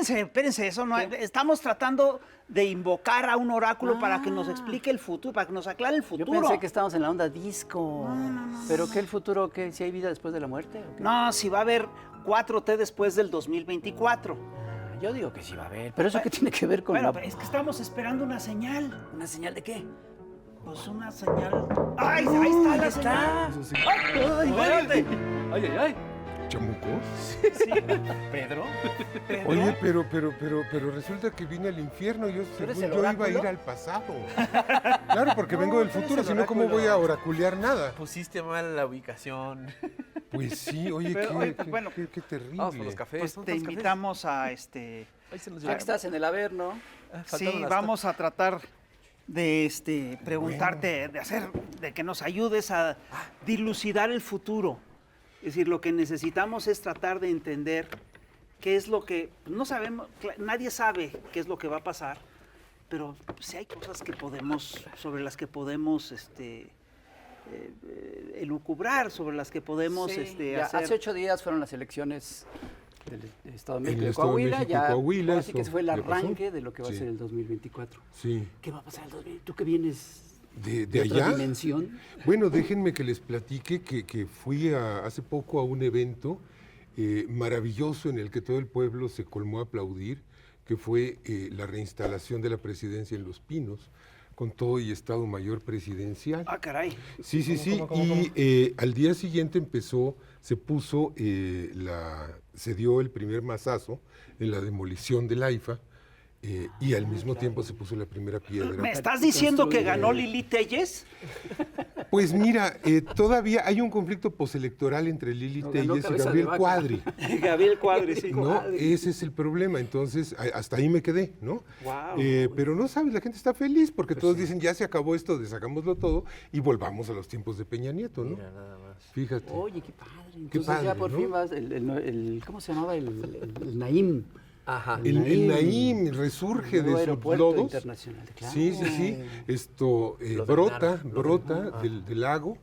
espérense, eso no estamos tratando de invocar a un oráculo para que nos explique el futuro, para que nos aclare el futuro. Yo pensé que estábamos en la onda disco. ¿Pero qué el futuro? ¿Qué? ¿Si hay vida después de la muerte? ¿O qué? No, si va a haber 4T después del 2024. Yo digo que sí va a haber. ¿Pero eso qué tiene que ver con Bueno, la... es que estamos esperando una señal. ¿Una señal de qué? Pues una señal. ¡Ay, ahí está la señal! Eso sí. ¡Ay, espérate! ¡Ay! ¿Chamuco? Sí. ¿Pedro? Oye, pero resulta que vine al infierno. Yo, eres según el yo, iba a oráculo? ir al pasado. Claro, porque vengo del tú eres futuro, el si no, ¿cómo oráculo. voy a oraculear nada? Pusiste mal la ubicación. Pues sí, oye, Pero, qué, oye, qué- bueno, qué- qué terrible. Vamos por los cafés. Pues ¿dónde te están los invitamos a cafés? Ahí se nos Ya que estás en el Averno. Sí, vamos a tratar de preguntarte, de que nos ayudes a dilucidar el futuro. Es decir, lo que necesitamos es tratar de entender qué es lo que, no sabemos, nadie sabe qué es lo que va a pasar, pero sí hay cosas que podemos, sobre las que podemos, elucubrar, sobre las que podemos, Sí, hacer. hace 8 días fueron las elecciones del Estado de En México el de Estado de Coahuila. México, Ya, Coahuila, ahora sí que eso ese fue el ya pasó. arranque de lo que va a Sí. ser el 2024. Sí. ¿Qué va a pasar el 2024? ¿Tú que vienes ¿De otra allá? dimensión? Bueno, déjenme que les platique que fui hace poco a un evento maravilloso en el que todo el pueblo se colmó a aplaudir, que fue la reinstalación de la presidencia en Los Pinos, con todo y Estado Mayor Presidencial. Ah, caray. Sí, sí, sí. cómo? Y al día siguiente se dio el primer mazazo en la demolición del AIFA y al mismo tiempo se puso la primera piedra. ¿Me estás diciendo que ganó Lili Telles? Pues mira, todavía hay un conflicto postelectoral entre Lili No, ganó Telles y Cabeza de Gabriel Vaca. Cuadri. Gabriel Cuadri, sí. ¿No? Ese es el problema. Entonces, hasta ahí me quedé, ¿no? Guau. Pero no sabes, la gente está feliz porque todos dicen, ya se acabó esto, deshagámoslo todo y volvamos a los tiempos de Peña Nieto, ¿no? Mira, nada más. Fíjate. Oye, qué padre. Entonces Qué padre, ya por ¿no? fin vas, ¿cómo se llamaba? El Naim. Ajá. El Naim resurge Nuevo de sus aeropuerto lodos. internacional, claro. Sí, sí, sí. Esto Lo de brota Nar, lo de Nar. del lago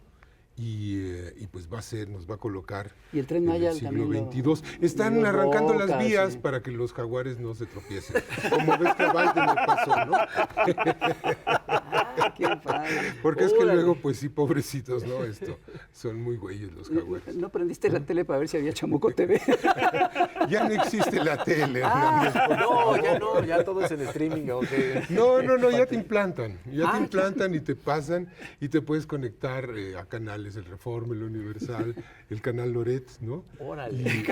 y pues nos va a colocar Y el Tren en Maya el siglo también XXII. Están los arrancando Bocas, las vías sí. para que los jaguares no se tropiecen. Como ves que a Biden le pasó, ¿no? Ah, qué padre. Porque es que Órale. luego, pues sí, pobrecitos, ¿no? Son muy güeyes los jaguares. ¿No prendiste la tele para ver si había Chamuco TV? Ya no existe la tele, Ah. Hernández. No, ya todo es en streaming, ¿ok? No, ya te implantan. Ya te implantan y te pasan y te puedes conectar a canales, el Reforma, el Universal, el canal Loret, ¿no? Órale. Y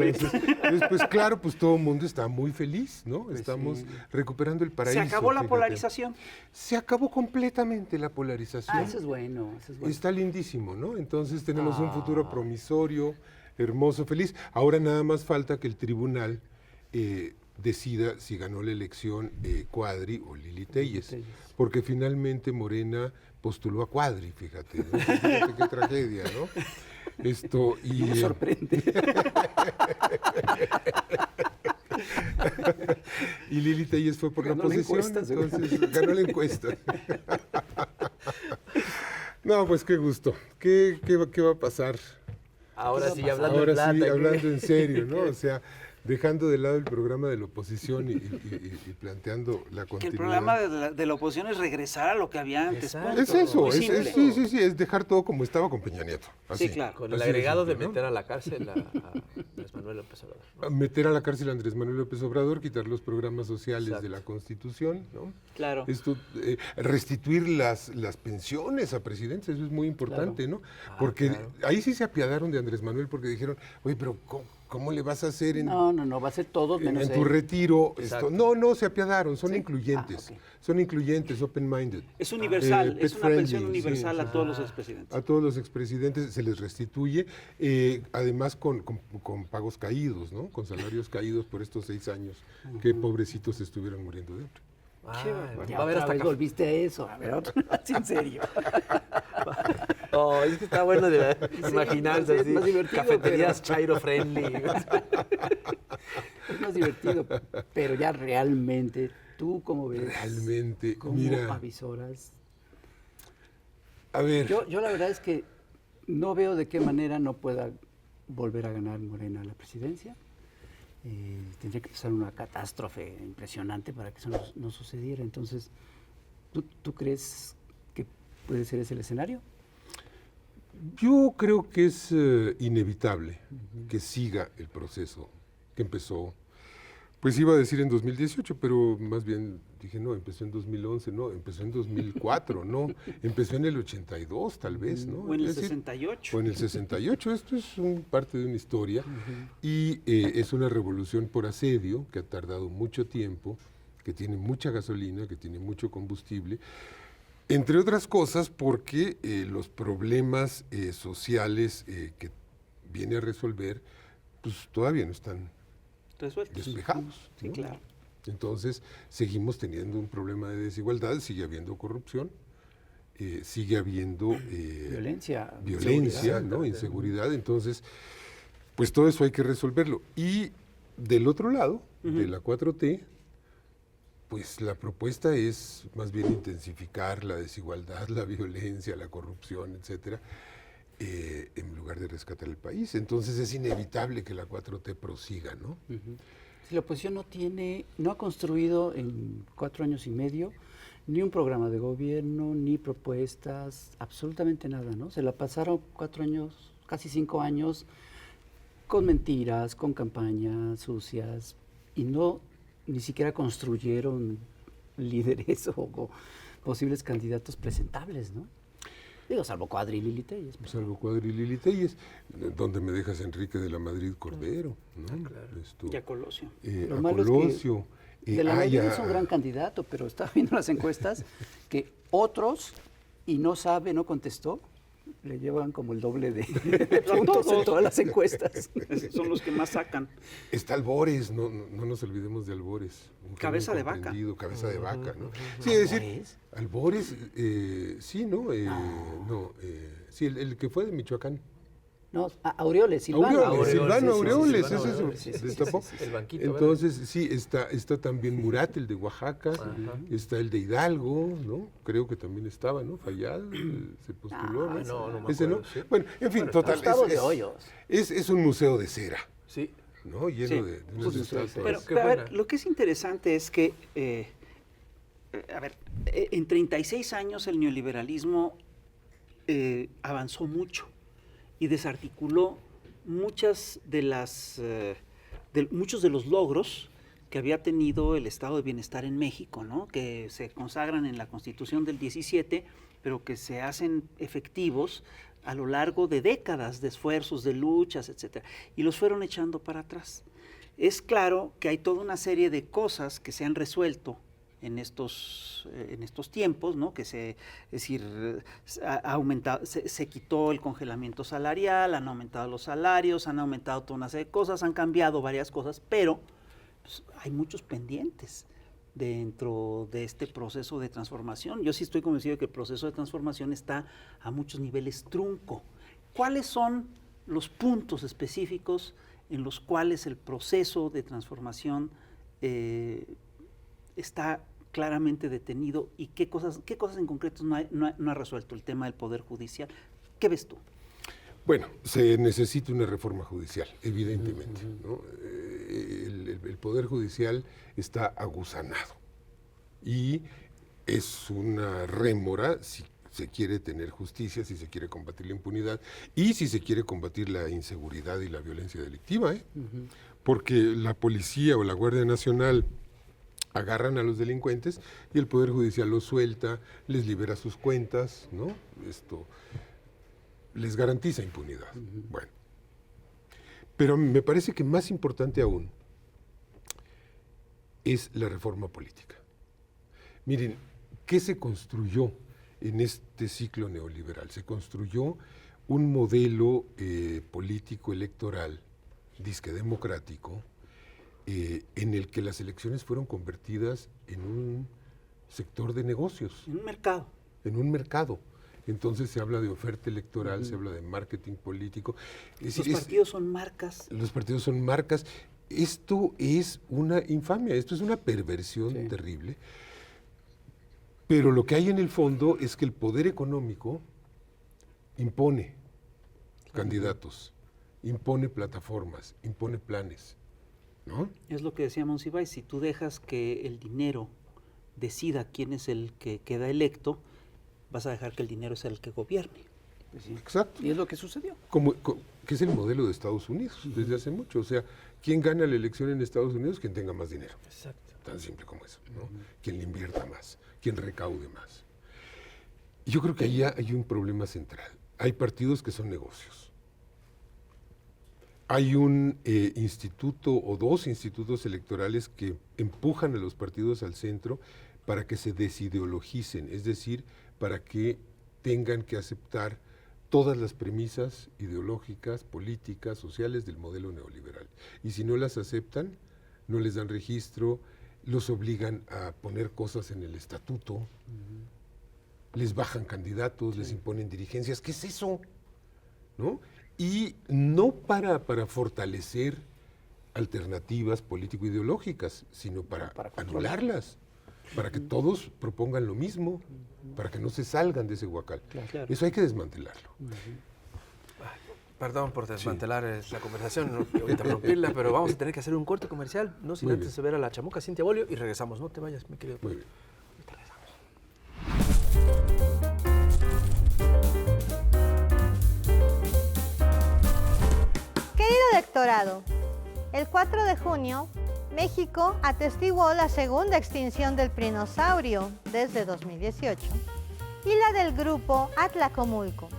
entonces, pues claro, pues todo el mundo está muy feliz, ¿no? Estamos recuperando el paraíso. Se acabó la fíjate. polarización. Se acabó completamente la polarización. Eso es bueno, eso es bueno. Está lindísimo, ¿no? Entonces tenemos un futuro promisorio, hermoso, feliz. Ahora nada más falta que el tribunal decida si ganó la elección Cuadri o Lili Telles, Telles. porque finalmente Morena postuló a Cuadri, fíjate, ¿no? Fíjate qué tragedia, ¿no? Esto y Me sorprende. y Lili Telles fue por Ganó la la oposición, encuesta, seguro. entonces ganó la encuesta. No, pues qué gusto. ¿Qué va a pasar? Ahora sí, hablando Ahora en plata. sí, ¿qué? hablando en serio, ¿no? O sea, dejando de lado el programa de la oposición y planteando la Que continuidad. el programa de la oposición es regresar a lo que había antes. Exacto. punto. Es eso, Muy simple. sí, es dejar todo como estaba con Peña Nieto. Así, Sí, claro. Con el así agregado de simple, ¿no? meter a la cárcel a Andrés Manuel López Obrador. Meter a la cárcel a Andrés Manuel López Obrador, quitar los programas sociales Exacto. de la Constitución, ¿no? Claro. Esto, restituir las pensiones a presidentes, eso es muy importante, ¿no? Porque claro. ahí sí se apiadaron de Andrés Manuel porque dijeron, oye, pero ¿cómo le vas a hacer en, No, va a ser todos menos en tu él. retiro? Exacto. No, se apiadaron, son ¿Sí? incluyentes, Ah, ok. son incluyentes, open-minded. Es universal, es pet una pensión friendly, universal sí, a todos los expresidentes. A todos los expresidentes se les restituye, además con pagos caídos, ¿no? Con salarios caídos por estos 6 años que pobrecitos estuvieron muriendo de hambre. Ya va a haber otra hasta vez volviste a eso. A ver, otra vez, en serio. Oh, es que está bueno de imaginarse es así. más divertido, Cafeterías Chairo friendly. Es más divertido, pero ya realmente, ¿tú cómo ves? Realmente, ¿Cómo mira, avisoras? a ver, Yo la verdad es que no veo de qué manera no pueda volver a ganar Morena la presidencia. tendría que pasar una catástrofe impresionante para que eso no sucediera. Entonces, ¿tú crees que puede ser ese el escenario? Yo creo que es inevitable que siga el proceso que empezó, pues iba a decir en 2018, pero más bien dije, no, empezó en 2011, no, empezó en 2004, no, empezó en el 82 tal vez, ¿no? O en el Es decir, 68. o en el 68, esto es parte de una historia y es una revolución por asedio que ha tardado mucho tiempo, que tiene mucha gasolina, que tiene mucho combustible, entre otras cosas porque los problemas sociales que viene a resolver, pues todavía no están Resueltos. despejados. Sí, ¿no? claro. Entonces, seguimos teniendo un problema de desigualdad, sigue habiendo corrupción, sigue habiendo Violencia. violencia, ¿no? Inseguridad. Entonces, pues todo eso hay que resolverlo. Y del otro lado, de la 4T, pues la propuesta es más bien intensificar la desigualdad, la violencia, la corrupción, etcétera, en lugar de rescatar el país. Entonces es inevitable que la 4T prosiga, ¿no? Si la oposición no ha construido en 4 años y medio ni un programa de gobierno, ni propuestas, absolutamente nada, ¿no? Se la pasaron 4 años, casi 5 años, con mentiras, con campañas sucias, y ni siquiera construyeron líderes o posibles candidatos presentables, ¿no? Digo, salvo Cuadri y Lili Telles. Salvo Cuadri y Lili Telles, donde me dejas Enrique de la Madrid Cordero, ¿no? Esto, Y a Colosio. Lo a malo es que Colosio. de la Madrid es un gran candidato, pero estaba viendo las encuestas que otros, y no sabe, no contestó, le llevan como el doble de puntos en todas las encuestas. Son los que más sacan. Está Albores, no nos olvidemos de Albores. Un Cabeza genio de vaca. incomprendido, cabeza de vaca, ¿no? Sí, es decir, ¿Albores? Albores, sí, ¿no? Sí, el que fue de Michoacán. No, Aureoles, Silvano. Silvano Aureoles, Silvano ese Aureoles, se sí, destapó. el banquito, Entonces, sí, está también Murat, el de Oaxaca, está el de Hidalgo, ¿no? Creo que también estaba, ¿no? Fayad se postuló, ¿no? no me Ese, ¿no? acuerdo, sí. Bueno, en fin, total. Gustavo de Hoyos. Es un museo de cera, Sí. ¿no? Lleno Sí, de unas estatuas. Pero, Qué a ver, buena. lo que es interesante es que, en 36 años el neoliberalismo avanzó mucho y desarticuló muchos de los logros que había tenido el estado de bienestar en México, ¿no? Que se consagran en la Constitución del 17, pero que se hacen efectivos a lo largo de décadas de esfuerzos, de luchas, etcétera, y los fueron echando para atrás. Es claro que hay toda una serie de cosas que se han resuelto en estos tiempos, ¿no? Es decir, se quitó el congelamiento salarial, han aumentado los salarios, han aumentado toda una serie de cosas, han cambiado varias cosas, pero pues, hay muchos pendientes dentro de este proceso de transformación. Yo sí estoy convencido de que el proceso de transformación está a muchos niveles trunco. ¿Cuáles son los puntos específicos en los cuales el proceso de transformación está claramente detenido y qué cosas en concreto no ha resuelto el tema del Poder Judicial? ¿Qué ves tú? Bueno, se necesita una reforma judicial, evidentemente, ¿no? El Poder Judicial está aguzanado y es una rémora si se quiere tener justicia, si se quiere combatir la impunidad y si se quiere combatir la inseguridad y la violencia delictiva, porque la policía o la Guardia Nacional agarran a los delincuentes y el Poder Judicial los suelta, les libera sus cuentas, ¿no? Esto les garantiza impunidad. Bueno, pero me parece que más importante aún es la reforma política. Miren, ¿qué se construyó en este ciclo neoliberal? Se construyó un modelo político electoral, disque democrático, en el que las elecciones fueron convertidas en un sector de negocios. En un mercado. En un mercado. Entonces se habla de oferta electoral, se habla de marketing político. Es Los decir, partidos son marcas. los partidos son marcas. Esto es una infamia, esto es una perversión terrible. Pero lo que hay en el fondo es que el poder económico impone candidatos, impone plataformas, impone planes. ¿no? Es lo que decía Monsiváis, si tú dejas que el dinero decida quién es el que queda electo, vas a dejar que el dinero sea el que gobierne. Pues sí. Exacto. Y es lo que sucedió. Que es el modelo de Estados Unidos desde hace mucho. O sea, ¿quién gana la elección en Estados Unidos? Quien tenga más dinero. Exacto. Tan simple como eso, ¿no? Quien le invierta más, quien recaude más. Y yo creo que ahí hay un problema central. Hay partidos que son negocios. Hay un instituto o dos institutos electorales que empujan a los partidos al centro para que se desideologicen, es decir, para que tengan que aceptar todas las premisas ideológicas, políticas, sociales del modelo neoliberal. Y si no las aceptan, no les dan registro, los obligan a poner cosas en el estatuto, les bajan candidatos, les imponen dirigencias. ¿Qué es eso? ¿No? Y no para fortalecer alternativas político-ideológicas, sino para anularlas, para que todos propongan lo mismo, para que no se salgan de ese huacal. Claro. Eso hay que desmantelarlo. Perdón por desmantelar la conversación, no quiero interrumpirla, pero vamos a tener que hacer un corte comercial, no sin Muy antes bien. ver a la chamuca Cintia Bolio y regresamos. No te vayas, mi querido. Muy bien. Ahorita regresamos. Querido electorado, el 4 de junio, México atestiguó la segunda extinción del prinosaurio desde 2018 y la del grupo Atlacomulco.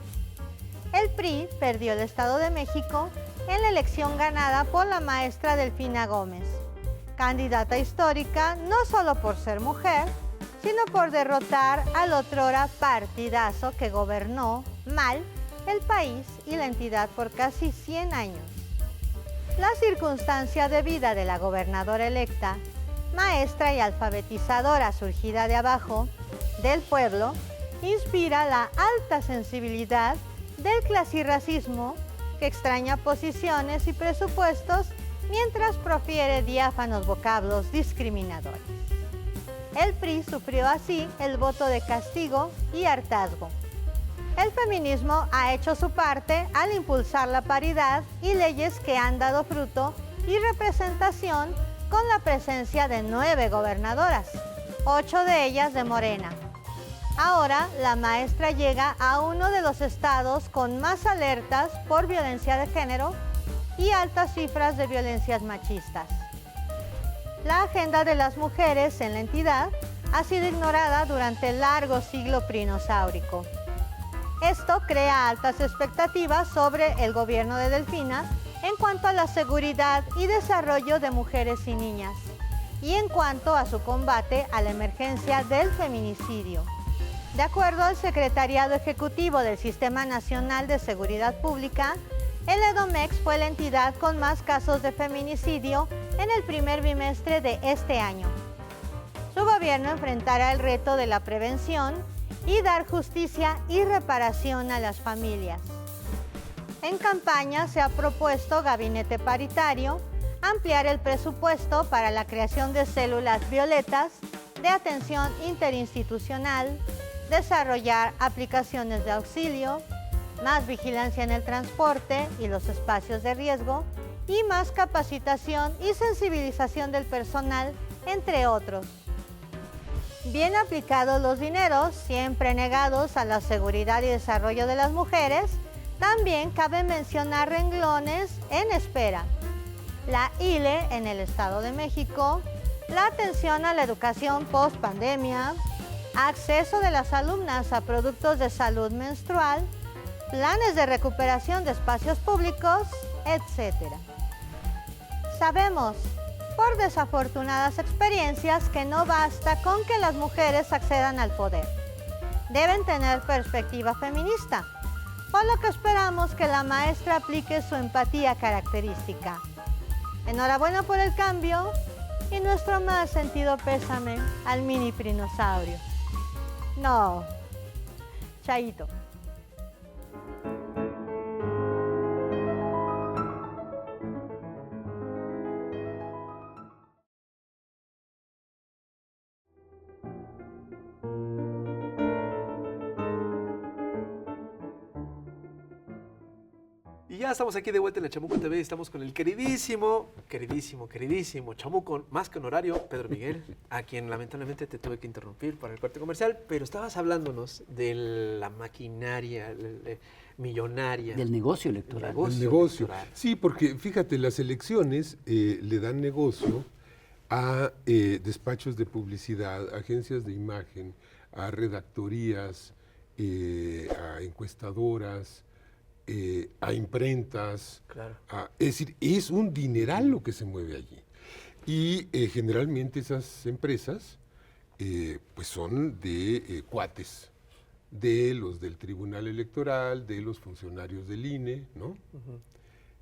El PRI perdió el Estado de México en la elección ganada por la maestra Delfina Gómez, candidata histórica no solo por ser mujer, sino por derrotar al otrora partidazo que gobernó mal el país y la entidad por casi 100 años. La circunstancia de vida de la gobernadora electa, maestra y alfabetizadora surgida de abajo, del pueblo, inspira la alta sensibilidad del clasirracismo que extraña posiciones y presupuestos mientras profiere diáfanos vocablos discriminadores. El PRI sufrió así el voto de castigo y hartazgo. El feminismo ha hecho su parte al impulsar la paridad y leyes que han dado fruto y representación con la presencia de 9 gobernadoras, 8 de ellas de Morena. Ahora, la maestra llega a uno de los estados con más alertas por violencia de género y altas cifras de violencias machistas. La agenda de las mujeres en la entidad ha sido ignorada durante el largo siglo prinosáurico. Esto crea altas expectativas sobre el gobierno de Delfina en cuanto a la seguridad y desarrollo de mujeres y niñas, y en cuanto a su combate a la emergencia del feminicidio. De acuerdo al Secretariado Ejecutivo del Sistema Nacional de Seguridad Pública, el EDOMEX fue la entidad con más casos de feminicidio en el primer bimestre de este año. Su gobierno enfrentará el reto de la prevención y dar justicia y reparación a las familias. En campaña se ha propuesto gabinete paritario, ampliar el presupuesto para la creación de células violetas, de atención interinstitucional, desarrollar aplicaciones de auxilio, más vigilancia en el transporte y los espacios de riesgo, y más capacitación y sensibilización del personal, entre otros. Bien aplicados los dineros, siempre negados a la seguridad y desarrollo de las mujeres, también cabe mencionar renglones en espera. La ILE en el Estado de México, la atención a la educación post-pandemia, acceso de las alumnas a productos de salud menstrual, planes de recuperación de espacios públicos, etc. Sabemos, por desafortunadas experiencias, que no basta con que las mujeres accedan al poder. Deben tener perspectiva feminista, por lo que esperamos que la maestra aplique su empatía característica. Enhorabuena por el cambio y nuestro más sentido pésame al mini prinosaurio. No, chaito. Y ya estamos aquí de vuelta en el Chamuco TV. Estamos con el queridísimo Chamuco, más que honorario, Pedro Miguel, a quien lamentablemente te tuve que interrumpir para el corte comercial, pero estabas hablándonos de la maquinaria millonaria. Del negocio electoral. El negocio. Sí, porque fíjate, las elecciones le dan negocio a despachos de publicidad, agencias de imagen, a redactorías, a encuestadoras, a imprentas. Claro. Es decir, es un dineral lo que se mueve allí. Y generalmente esas empresas pues son de cuates, de los del Tribunal Electoral, de los funcionarios del INE, ¿no? Ujú.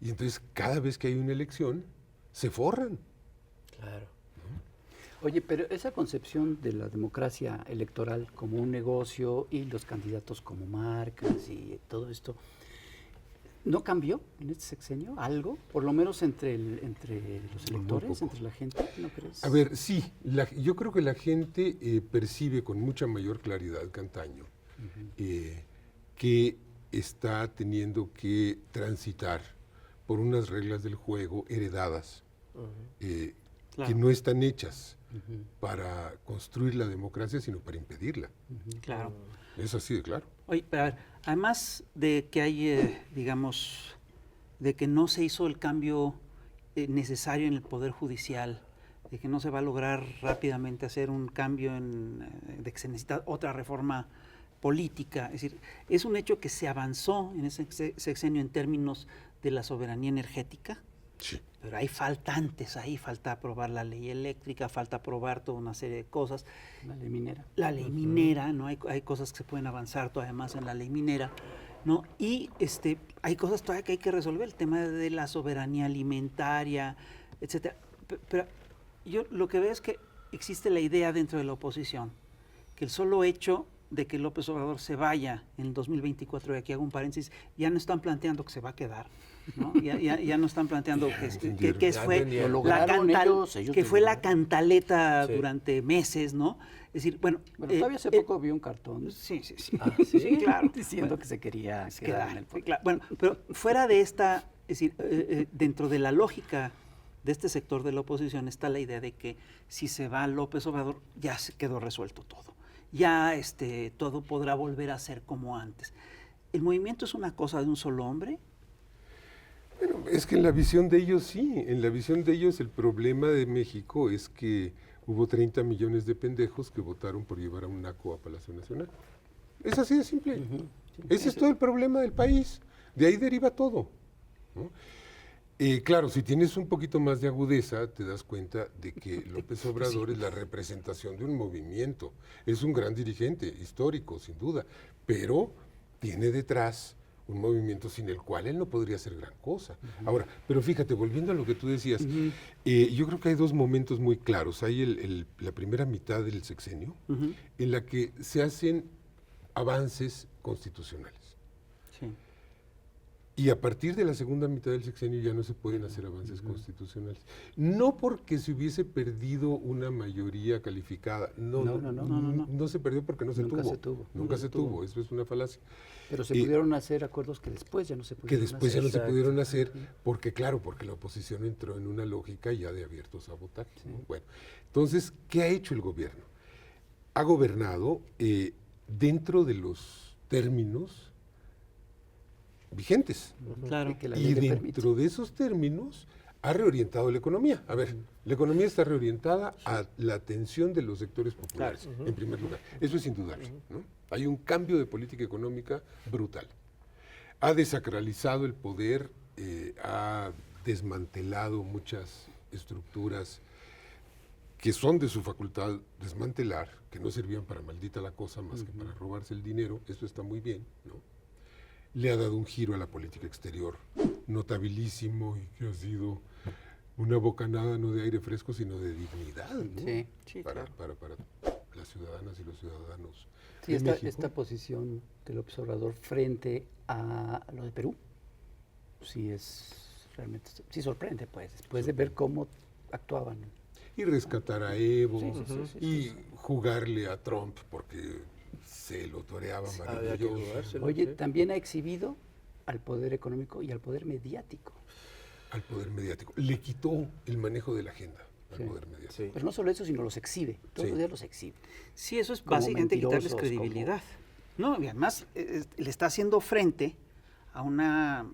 Y entonces cada vez que hay una elección, se forran. Claro. Oye, pero esa concepción de la democracia electoral como un negocio y los candidatos como marcas y todo esto, ¿no cambió en este sexenio algo? Por lo menos entre los electores, poco. entre la gente, ¿no crees? A ver, sí, yo creo que la gente percibe con mucha mayor claridad que antaño que está teniendo que transitar por unas reglas del juego heredadas, Claro. que no están hechas para construir la democracia, sino para impedirla. Claro. Es así de claro. Oye, pero a ver, además de que hay, digamos, de que no se hizo el cambio necesario en el Poder Judicial, de que no se va a lograr rápidamente hacer un cambio de que se necesita otra reforma política, es decir, es un hecho que se avanzó en ese sexenio en términos de la soberanía energética, Sí. pero hay faltantes ahí, falta aprobar la ley eléctrica, falta aprobar toda una serie de cosas. La ley minera. La ley minera, ¿no? Hay cosas que se pueden avanzar todavía más en la ley minera, ¿no? Y hay cosas todavía que hay que resolver, el tema de la soberanía alimentaria, etcétera. Pero yo lo que veo es que existe la idea dentro de la oposición que el solo hecho de que López Obrador se vaya en el 2024, y aquí hago un paréntesis, ya no están planteando que se va a quedar, ¿no? Ya no están planteando que Ya fue entendieron. Lo la lograron ellos que fue la lograron. cantaleta Sí. durante meses, ¿no? Es decir, bueno, Bueno, todavía hace poco vi un cartón sí, ¿sí? sí, claro. diciendo que se quería quedar en el Sí, poder. claro. Bueno, pero fuera de esta, es decir, dentro de la lógica de este sector de la oposición está la idea de que si se va López Obrador ya se quedó resuelto todo. Ya todo podrá volver a ser como antes. ¿El movimiento es una cosa de un solo hombre? Bueno, es que en la visión de ellos sí, en la visión de ellos el problema de México es que hubo 30 millones de pendejos que votaron por llevar a un naco a Palacio Nacional. Es así de simple. Ese es todo el problema del país. De ahí deriva todo, ¿no? Claro, si tienes un poquito más de agudeza, te das cuenta de que López Obrador es la representación de un movimiento. Es un gran dirigente, histórico, sin duda, pero tiene detrás un movimiento sin el cual él no podría hacer gran cosa. Ahora, pero fíjate, volviendo a lo que tú decías, yo creo que hay dos momentos muy claros. Hay la primera mitad del sexenio, en la que se hacen avances constitucionales. Sí. Y a partir de la segunda mitad del sexenio ya no se pueden hacer avances constitucionales. No porque se hubiese perdido una mayoría calificada. No se perdió porque no se Nunca tuvo. se tuvo. Nunca se tuvo. Eso es una falacia. Pero se pudieron hacer acuerdos que después ya no se Que pudieron después ya hacer. no se Exacto. pudieron hacer porque, claro, porque la oposición entró en una lógica ya de abierto sabotaje, ¿no? Bueno, entonces, ¿qué ha hecho el gobierno? Ha gobernado dentro de los términos vigentes. Claro. Que la Y ley le dentro permite. de esos términos ha reorientado la economía. A ver, la economía está reorientada a la atención de los sectores populares, en primer lugar. Eso es indudable, ¿no? Hay un cambio de política económica brutal. Ha desacralizado el poder, ha desmantelado muchas estructuras que son de su facultad desmantelar, que no servían para maldita la cosa más que para robarse el dinero. Eso está muy bien, ¿no? Le ha dado un giro a la política exterior notabilísimo y que ha sido una bocanada no de aire fresco, sino de dignidad, ¿no? Sí, para las ciudadanas y los ciudadanos Sí, de esta, México. esta posición de López Obrador frente a lo de Perú, sí es realmente, sí sorprende, pues, después de ver cómo actuaban. Y rescatar a Evo, Sí, y jugarle a Trump porque se lo toreaba Había que maravilloso. jugárselo, Oye, sí. también ha exhibido al poder económico y al poder mediático. Al poder mediático. Le quitó el manejo de la agenda al Sí. poder mediático. Sí. Pero no solo eso, sino los exhibe. Todos Sí. los días los exhibe. Sí, eso es Como básicamente quitarles mentirosos, credibilidad. No, y además le está haciendo frente a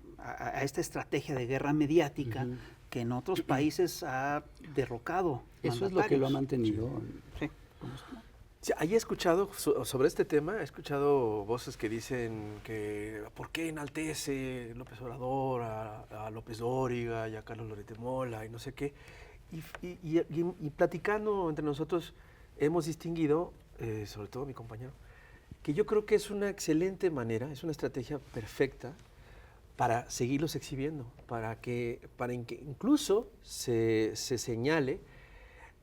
esta estrategia de guerra mediática Ujú. que en otros países ha derrocado. Eso es lo que lo ha mandatarios. mantenido. Sí. como está. Sí, ahí he escuchado sobre este tema, he escuchado voces que dicen que ¿por qué enaltece López Obrador a López Dóriga y a Carlos Loret de Mola y no sé qué? Y platicando entre nosotros hemos distinguido, sobre todo mi compañero, que yo creo que es una excelente manera, es una estrategia perfecta para seguirlos exhibiendo, para que incluso se señale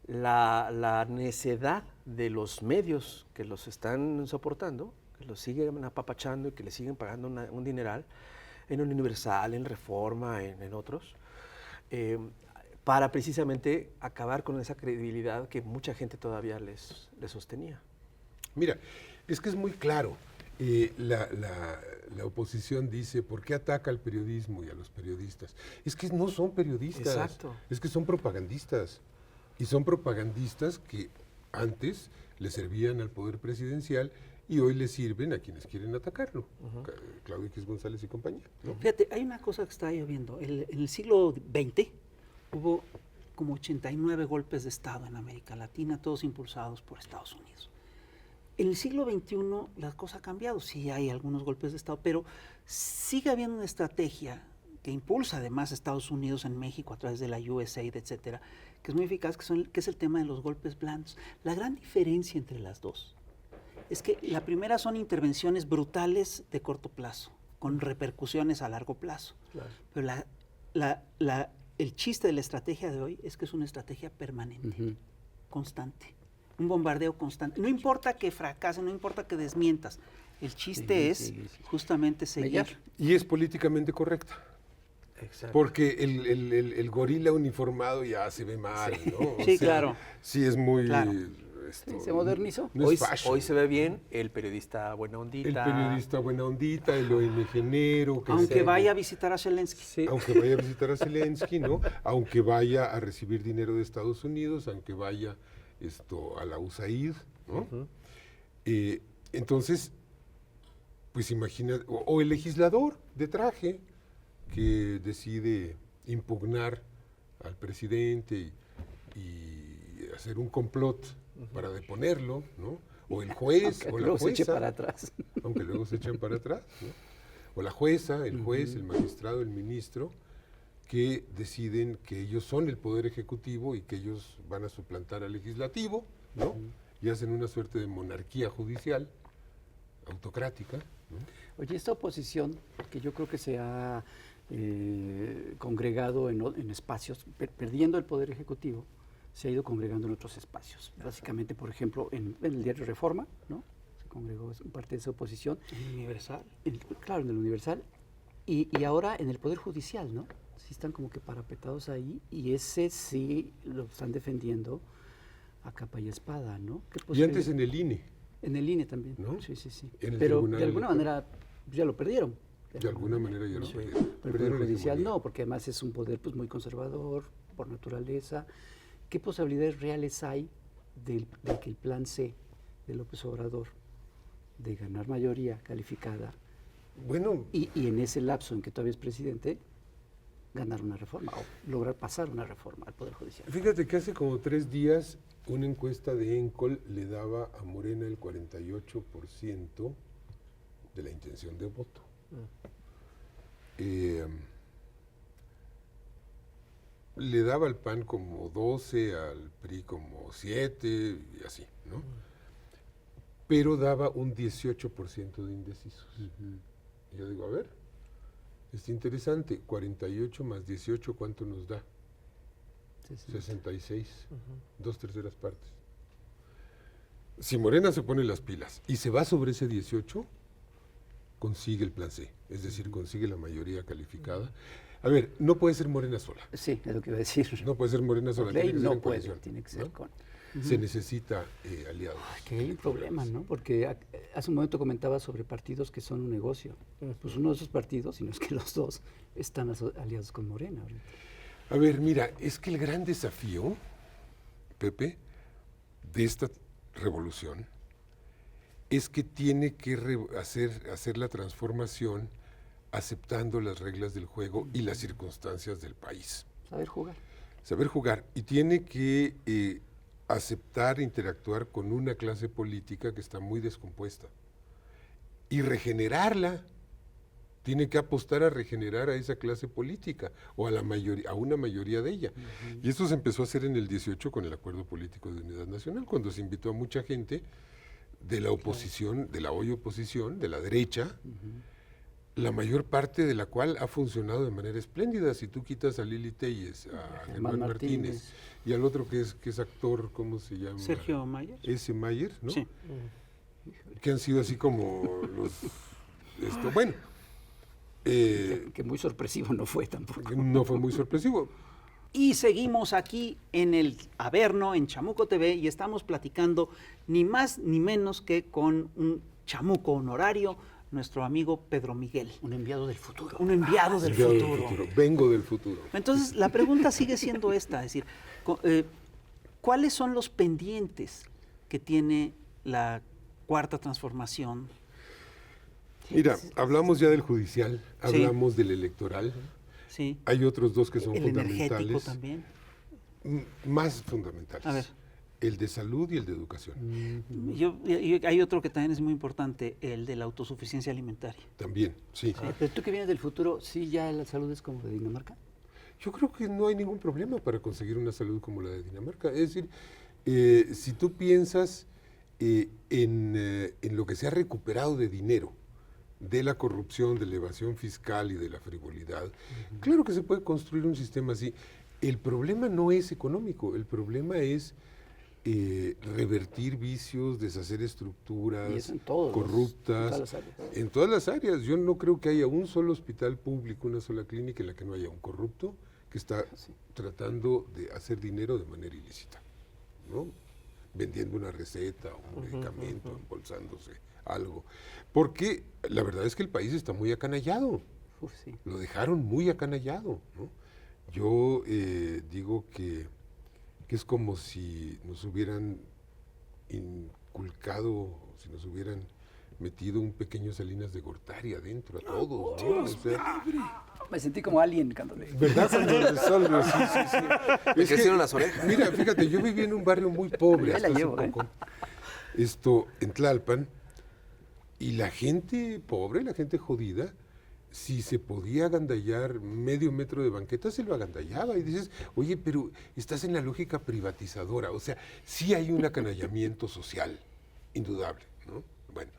la necedad de los medios que los están soportando, que los siguen apapachando y que les siguen pagando un dineral en un Universal, en Reforma, en otros, para precisamente acabar con esa credibilidad que mucha gente todavía les sostenía. Mira, es que es muy claro. La oposición dice, ¿por qué ataca al periodismo y a los periodistas? Es que no son periodistas, Exacto. es que son propagandistas. Y son propagandistas que antes le servían al poder presidencial y hoy le sirven a quienes quieren atacarlo. Claudio X González y compañía, ¿no? Fíjate, hay una cosa que está lloviendo. En el siglo XX hubo como 89 golpes de Estado en América Latina, todos impulsados por Estados Unidos. En el siglo XXI la cosa ha cambiado, sí hay algunos golpes de Estado, pero sigue habiendo una estrategia que impulsa además a Estados Unidos en México a través de la USAID, etcétera, que es muy eficaz, que es el tema de los golpes blandos. La gran diferencia entre las dos es que la primera son intervenciones brutales de corto plazo, con repercusiones a largo plazo. Claro. Pero el chiste de la estrategia de hoy es que es una estrategia permanente, Ujú. constante, un bombardeo constante. No importa que fracase, no importa que desmientas, el chiste Sí, es sí, sí. justamente seguir. Mellar. Y es políticamente correcta. Exacto. Porque el gorila uniformado ya se ve mal, ¿no? O Sí, sea, claro. Sí, es muy... Claro. Sí, se modernizó. No Hoy, es fashion. hoy se ve bien el periodista buena ondita. El periodista buena ondita, el ONGnero, que Aunque se- vaya a visitar a Zelensky. Sí. aunque vaya a visitar a Zelensky, ¿no? Aunque vaya a recibir dinero de Estados Unidos, aunque vaya a la USAID, ¿no? Ujú. Entonces, pues imagina, o el legislador de traje que decide impugnar al presidente y hacer un complot para deponerlo, ¿no? O el juez, Aunque o la luego se eche jueza, para atrás. aunque luego se echan para atrás, ¿no? O la jueza, el juez, el magistrado, el ministro, que deciden que ellos son el poder ejecutivo y que ellos van a suplantar al legislativo, ¿no? Y hacen una suerte de monarquía judicial, autocrática, ¿no? Oye, esta oposición, que yo creo que se ha congregado en espacios, perdiendo el poder ejecutivo, se ha ido congregando en otros espacios. Básicamente, por ejemplo, en el diario Reforma, ¿no? Se congregó parte de esa oposición. Universal. Claro, en el Universal. Y ahora en el Poder Judicial, ¿no? Sí están como que parapetados ahí y ese sí lo están defendiendo a capa y espada, ¿no? ¿Qué Y antes posibilidad? en el INE, En el INE también. ¿no? Sí, sí, sí. En el Pero Tribunal de alguna Electoral. manera ya lo perdieron. de alguna manera ya lo Sí. perdieron. Pero el Poder Perdieron la Judicial hegemonía. no, porque además es un poder pues, muy conservador por naturaleza. ¿Qué posibilidades reales hay de que el plan C de López Obrador, de ganar mayoría calificada, Bueno, y en ese lapso en que todavía es presidente, ganar una reforma o lograr pasar una reforma al Poder Judicial? fíjate que hace como 3 días una encuesta de ENCOL le daba a Morena el 48% de la intención de voto. Le daba al PAN como 12, al PRI como 7 y así, ¿no? Pero daba un 18% de indecisos. Y yo digo, a ver, es interesante, 48 más 18, ¿cuánto nos da? Sí, sí. 66, 2/3 partes. Si Morena se pone las pilas y se va sobre ese 18, consigue el plan C, es decir, consigue la mayoría calificada. A ver, no puede ser Morena sola, Sí, es lo que iba a decir. no puede ser Morena sola, Por tiene ley que ser no en puede, coalición, tiene que ser ¿no? con... se necesita aliados. Que hay un problema, ¿no? Porque hace un momento comentaba sobre partidos que son un negocio. Pues uno de esos partidos, si no es que los dos, están aliados con Morena ahorita. A ver, mira, es que el gran desafío, Pepe, de esta revolución es que tiene que hacer la transformación aceptando las reglas del juego y las circunstancias del país. Saber jugar. Saber jugar. Y tiene que aceptar, interactuar con una clase política que está muy descompuesta. Y regenerarla. Tiene que apostar a regenerar a esa clase política o a una mayoría de ella. Y eso se empezó a hacer en el 18 con el Acuerdo Político de Unidad Nacional, cuando se invitó a mucha gente de la oposición, de la hoy oposición, de la derecha, la mayor parte de la cual ha funcionado de manera espléndida. Si tú quitas a Lili Telles, a Germán Martínez y al otro que es actor, ¿cómo se llama? Sergio Mayer. S. Mayer, ¿no? Sí. Que han sido así como los... bueno... que muy sorpresivo no fue tampoco. No fue muy sorpresivo. Y seguimos aquí en el Averno, en Chamuco TV, y estamos platicando ni más ni menos que con un chamuco honorario, nuestro amigo Pedro Miguel. Un enviado del futuro. Un enviado del futuro. Vengo del futuro. Entonces, la pregunta sigue siendo esta, es decir, ¿cuáles son los pendientes que tiene la Cuarta Transformación? Mira, hablamos ya del judicial, hablamos del electoral. Sí. Hay otros dos que son El fundamentales. energético también. Más fundamentales. A ver. El de salud y el de educación. Y hay otro que también es muy importante, el de la autosuficiencia alimentaria. También, sí. Pero tú que vienes del futuro, ¿sí ya la salud es como de Dinamarca? Yo creo que no hay ningún problema para conseguir una salud como la de Dinamarca. Es decir, si tú piensas en lo que se ha recuperado de dinero, de la corrupción, de la evasión fiscal y de la frivolidad, claro que se puede construir un sistema así. El problema no es económico, el problema es revertir vicios, deshacer estructuras Y eso en todos corruptas. en todas las áreas. En todas las áreas. Yo no creo que haya un solo hospital público, una sola clínica en la que no haya un corrupto que está tratando de hacer dinero de manera ilícita, ¿no? Vendiendo una receta o un medicamento, embolsándose algo. Porque la verdad es que el país está muy acanallado. Sí. Lo dejaron muy acanallado, ¿no? Yo digo que es como si nos hubieran inculcado, si nos hubieran metido un pequeño Salinas de Gortari adentro a todos, ¿no? O sea, Me sentí como alien cuando le... ¿verdad? Cuando sí. Me crecieron las orejas. Mira, fíjate, yo viví en un barrio muy pobre Ahí la hasta hace llevo, poco. En Tlalpan, y la gente pobre, la gente jodida, si se podía agandallar medio metro de banqueta, se lo agandallaba. Y dices, oye, pero estás en la lógica privatizadora. O sea, sí hay un acanallamiento social, indudable, ¿no? Bueno,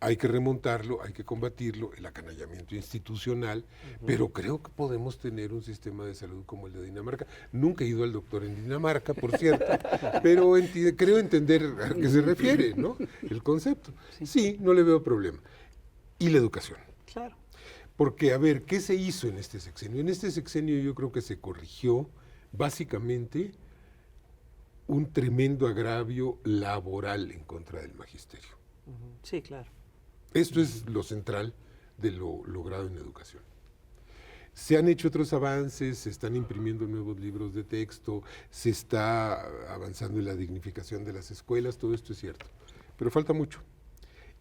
hay que remontarlo, hay que combatirlo, el acanallamiento institucional, pero creo que podemos tener un sistema de salud como el de Dinamarca. Nunca he ido al doctor en Dinamarca, por cierto, pero creo entender a qué se refiere, ¿no? El concepto. Sí, no le veo problema. Y la educación. Claro. Porque, a ver, ¿qué se hizo en este sexenio? En este sexenio yo creo que se corrigió básicamente un tremendo agravio laboral en contra del magisterio. Sí, claro. Esto es lo central de lo logrado en educación. Se han hecho otros avances, se están imprimiendo nuevos libros de texto, se está avanzando en la dignificación de las escuelas, todo esto es cierto. Pero falta mucho.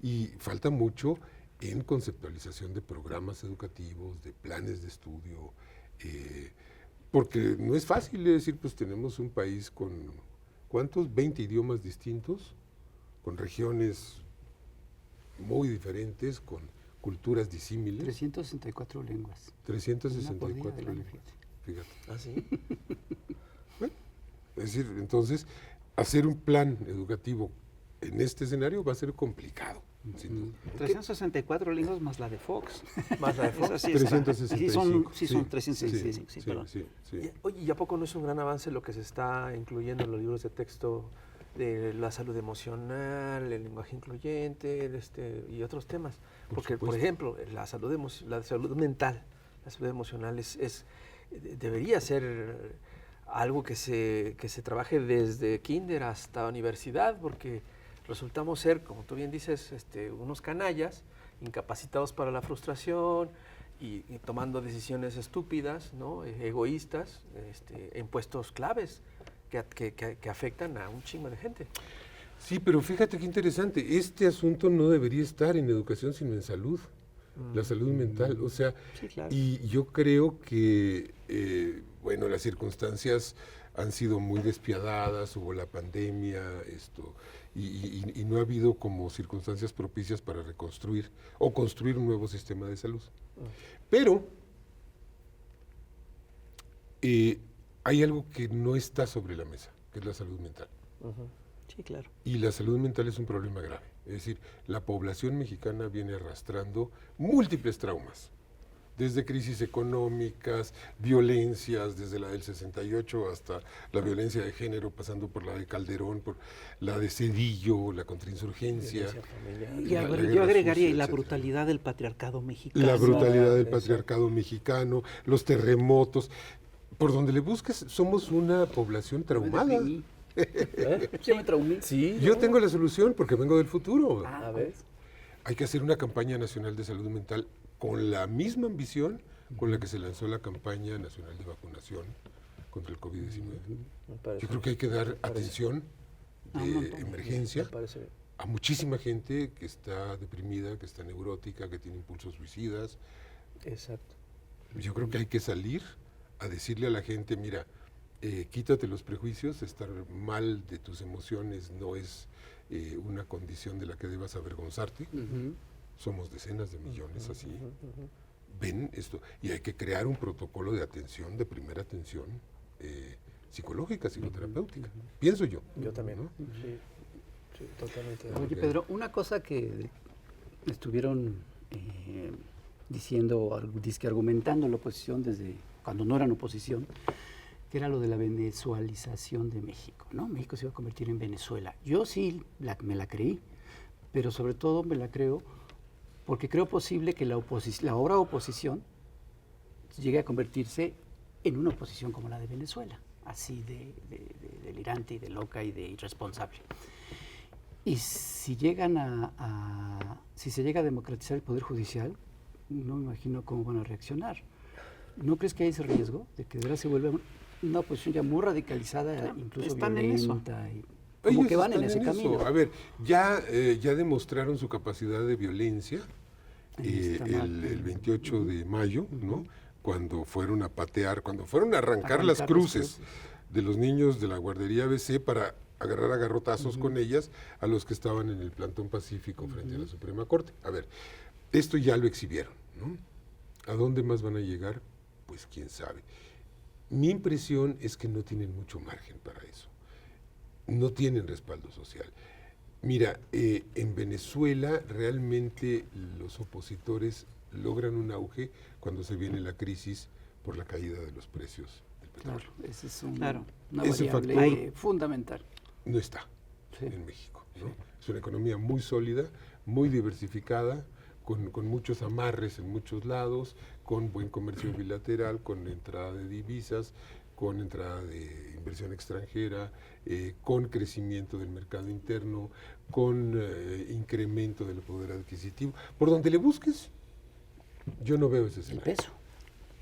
Y falta mucho en conceptualización de programas educativos, de planes de estudio, porque no es fácil decir, pues tenemos un país con, ¿cuántos? 20 idiomas distintos, con regiones muy diferentes, con culturas disímiles. 364 lenguas. 364 lenguas. Fíjate. ¿Ah, sí? Bueno, es decir, entonces, hacer un plan educativo en este escenario va a ser complicado. Sin duda. 364 lenguas más la de Fox. Más la de Fox. Esa sí está. 365. Sí son 365, sí, perdón. sí. Oye, ¿y a poco no es un gran avance lo que se está incluyendo en los libros de texto de la salud emocional, el lenguaje incluyente, y otros temas? Porque, por ejemplo, la salud mental, la salud emocional debería ser algo que se trabaje desde kinder hasta universidad, porque resultamos ser, como tú bien dices, unos canallas, incapacitados para la frustración y tomando decisiones estúpidas, ¿no? Egoístas, en puestos claves que afectan a un chingo de gente. Sí, pero fíjate qué interesante, este asunto no debería estar en educación sino en salud, la salud mental, o sea, Sí, claro. y yo creo que, bueno, las circunstancias han sido muy despiadadas, hubo la pandemia, y no ha habido como circunstancias propicias para reconstruir o construir un nuevo sistema de salud. Pero hay algo que no está sobre la mesa, que es la salud mental. Sí, claro. Y la salud mental es un problema grave. Es decir, la población mexicana viene arrastrando múltiples traumas, desde crisis económicas, violencias, desde la del 68 hasta la violencia de género, pasando por la de Calderón, por la de Cedillo, la contrainsurgencia. Yo agregaría y la etcétera. brutalidad del patriarcado mexicano. La brutalidad del Eso. patriarcado mexicano, los terremotos. Por donde le busques, somos una población traumada. Yo me traumé. Sí. Yo tengo la solución porque vengo del futuro. Ah, A ver. Hay que hacer una campaña nacional de salud mental con la misma ambición con la que se lanzó la campaña nacional de vacunación contra el COVID-19. Me parece, Yo creo que hay que dar atención de emergencia me parece bien. a muchísima gente que está deprimida, que está neurótica, que tiene impulsos suicidas. Exacto. Yo creo que hay que salir a decirle a la gente, mira, quítate los prejuicios, estar mal de tus emociones no es una condición de la que debas avergonzarte. Somos decenas de millones así. Ven esto. Y hay que crear un protocolo de atención, de primera atención psicológica, psicoterapéutica. Pienso yo. Yo también. ¿no? Sí, sí, totalmente. de Oye, acuerdo. Pedro, una cosa que estuvieron diciendo, dizque argumentando la oposición desde cuando no eran oposición, que era lo de la venezualización de México, ¿no? México se iba a convertir en Venezuela. Yo sí me la creí, pero sobre todo me la creo porque creo posible que la ahora oposición llegue a convertirse en una oposición como la de Venezuela, así de delirante y de loca y de irresponsable. Y si llegan si se llega a democratizar el Poder Judicial, no me imagino cómo van a reaccionar. ¿No crees que hay ese riesgo de que de verdad se vuelva una oposición ya muy radicalizada, incluso están en eso. violenta? Y como Ellos que van en están ese camino. eso. A ver, ya demostraron su capacidad de violencia Está mal. el 28 de mayo, ¿no? Cuando fueron a patear, cuando fueron a arrancar Arrancar las las cruces cruces. de los niños de la guardería ABC para agarrar a garrotazos con ellas a los que estaban en el plantón pacífico frente a la Suprema Corte. A ver, esto ya lo exhibieron, ¿no? ¿A dónde más van a llegar? Pues quién sabe. Mi impresión es que no tienen mucho margen para eso. No tienen respaldo social. Mira, en Venezuela realmente los opositores logran un auge cuando se viene la crisis por la caída de los precios del petróleo. Claro, ese es Claro. una Ese variable factor- fundamental. No está Sí. en México, ¿no? Es una economía muy sólida, muy diversificada, con muchos amarres en muchos lados, con buen comercio bilateral, con entrada de divisas, con entrada de inversión extranjera, con crecimiento del mercado interno, con incremento del poder adquisitivo. Por donde le busques, yo no veo ese El escenario. peso.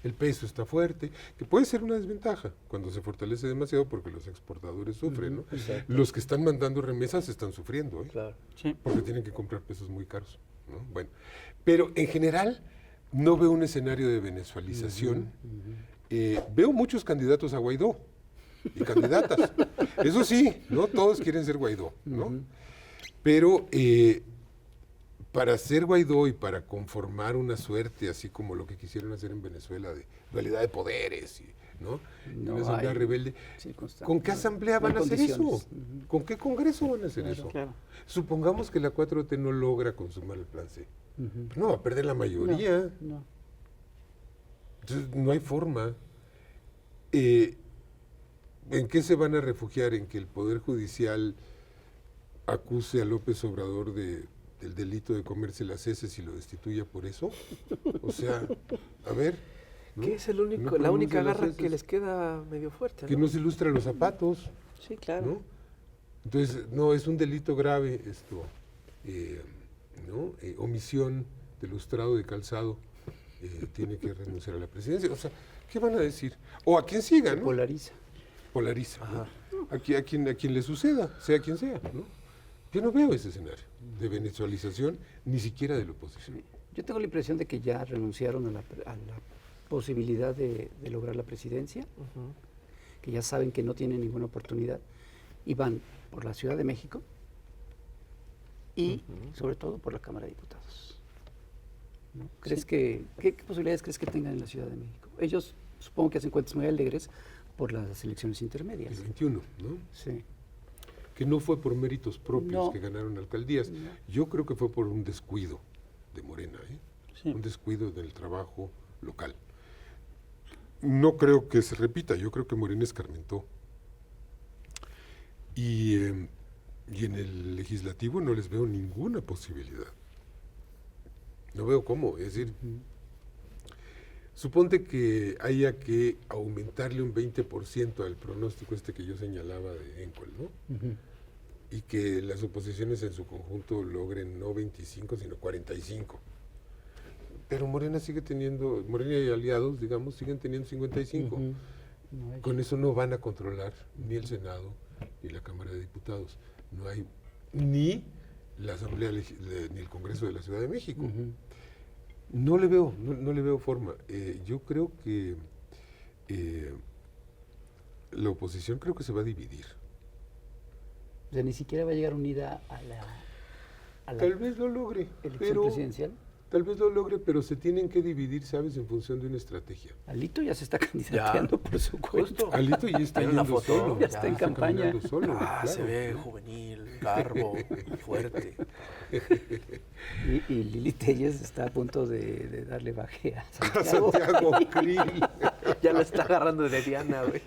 El peso está fuerte, que puede ser una desventaja cuando se fortalece demasiado porque los exportadores sufren, ¿no? Exacto. Los que están mandando remesas están sufriendo, ¿eh? Claro. Sí. Porque tienen que comprar pesos muy caros, ¿no? Bueno, pero en general no veo un escenario de venezualización. Veo muchos candidatos a Guaidó y candidatas. Eso sí, no todos quieren ser Guaidó, ¿no? Pero para ser Guaidó y para conformar una suerte, así como lo que quisieron hacer en Venezuela de dualidad de poderes, ¿no? Y No una asamblea hay rebelde. circunstancias. ¿Con qué asamblea No hay van a hacer eso? condiciones. ¿Con qué congreso van a hacer eso? Claro. Supongamos que la 4T no logra consumar el plan C. No, va a perder la mayoría. No. Entonces, no hay forma. ¿En qué se van a refugiar? ¿En que el Poder Judicial acuse a López Obrador del delito de comerse las heces y lo destituya por eso? O sea, a ver, ¿no? Que es el Que único, no la pronuncia única las garra que heces, les queda medio fuerte, que no se lustra los zapatos, Sí, claro. ¿no? Entonces, no, es un delito grave esto, ¿no? Omisión de lustrado de calzado, tiene que renunciar a la presidencia. O sea, ¿qué van a decir? O a quien siga, ¿no? Polariza. Polariza, ¿no? A quien le suceda, sea quien sea, ¿no? Yo no veo ese escenario de venezualización, ni siquiera de la oposición. Yo tengo la impresión de que ya renunciaron a la posibilidad de lograr la presidencia, que ya saben que no tienen ninguna oportunidad y van por la Ciudad de México y sobre todo por la Cámara de Diputados. ¿No? ¿Crees ¿Qué posibilidades crees que tengan en la Ciudad de México? Ellos supongo que hacen cuentas muy alegres por las elecciones intermedias. El 21, ¿no? Sí. Que no fue por méritos propios No. que ganaron alcaldías. No. Yo creo que fue por un descuido de Morena, Sí. un descuido del trabajo local. No creo que se repita, yo creo que Morena escarmentó. Y en el legislativo no les veo ninguna posibilidad. No veo cómo, es decir, suponte que haya que aumentarle un 20% al pronóstico este que yo señalaba de Encuel, ¿no? Y que las oposiciones en su conjunto logren no 25, sino 45. Pero Morena sigue teniendo, Morena y aliados, digamos, siguen teniendo 55. No hay- Con eso no van a controlar ni el Senado ni la Cámara de Diputados. No hay ni la Asamblea ni el Congreso de la Ciudad de México. No le veo forma. Yo creo que la oposición creo que se va a dividir. O sea, ni siquiera va a llegar unida a la Tal vez lo logre, elección pero presidencial. tal vez lo logre, pero se tienen que dividir, ¿sabes?, en función de una estrategia. Alito ya se está candidateando por su cuento. Alito ya está Tiene una yendo foto, solo. ya está en campaña. caminando solo, Ah, se claro. ve juvenil, garbo, fuerte. Y Lili Telles está a punto de darle baje a A Santiago. Santiago Krill. Ya lo está agarrando de Diana, güey.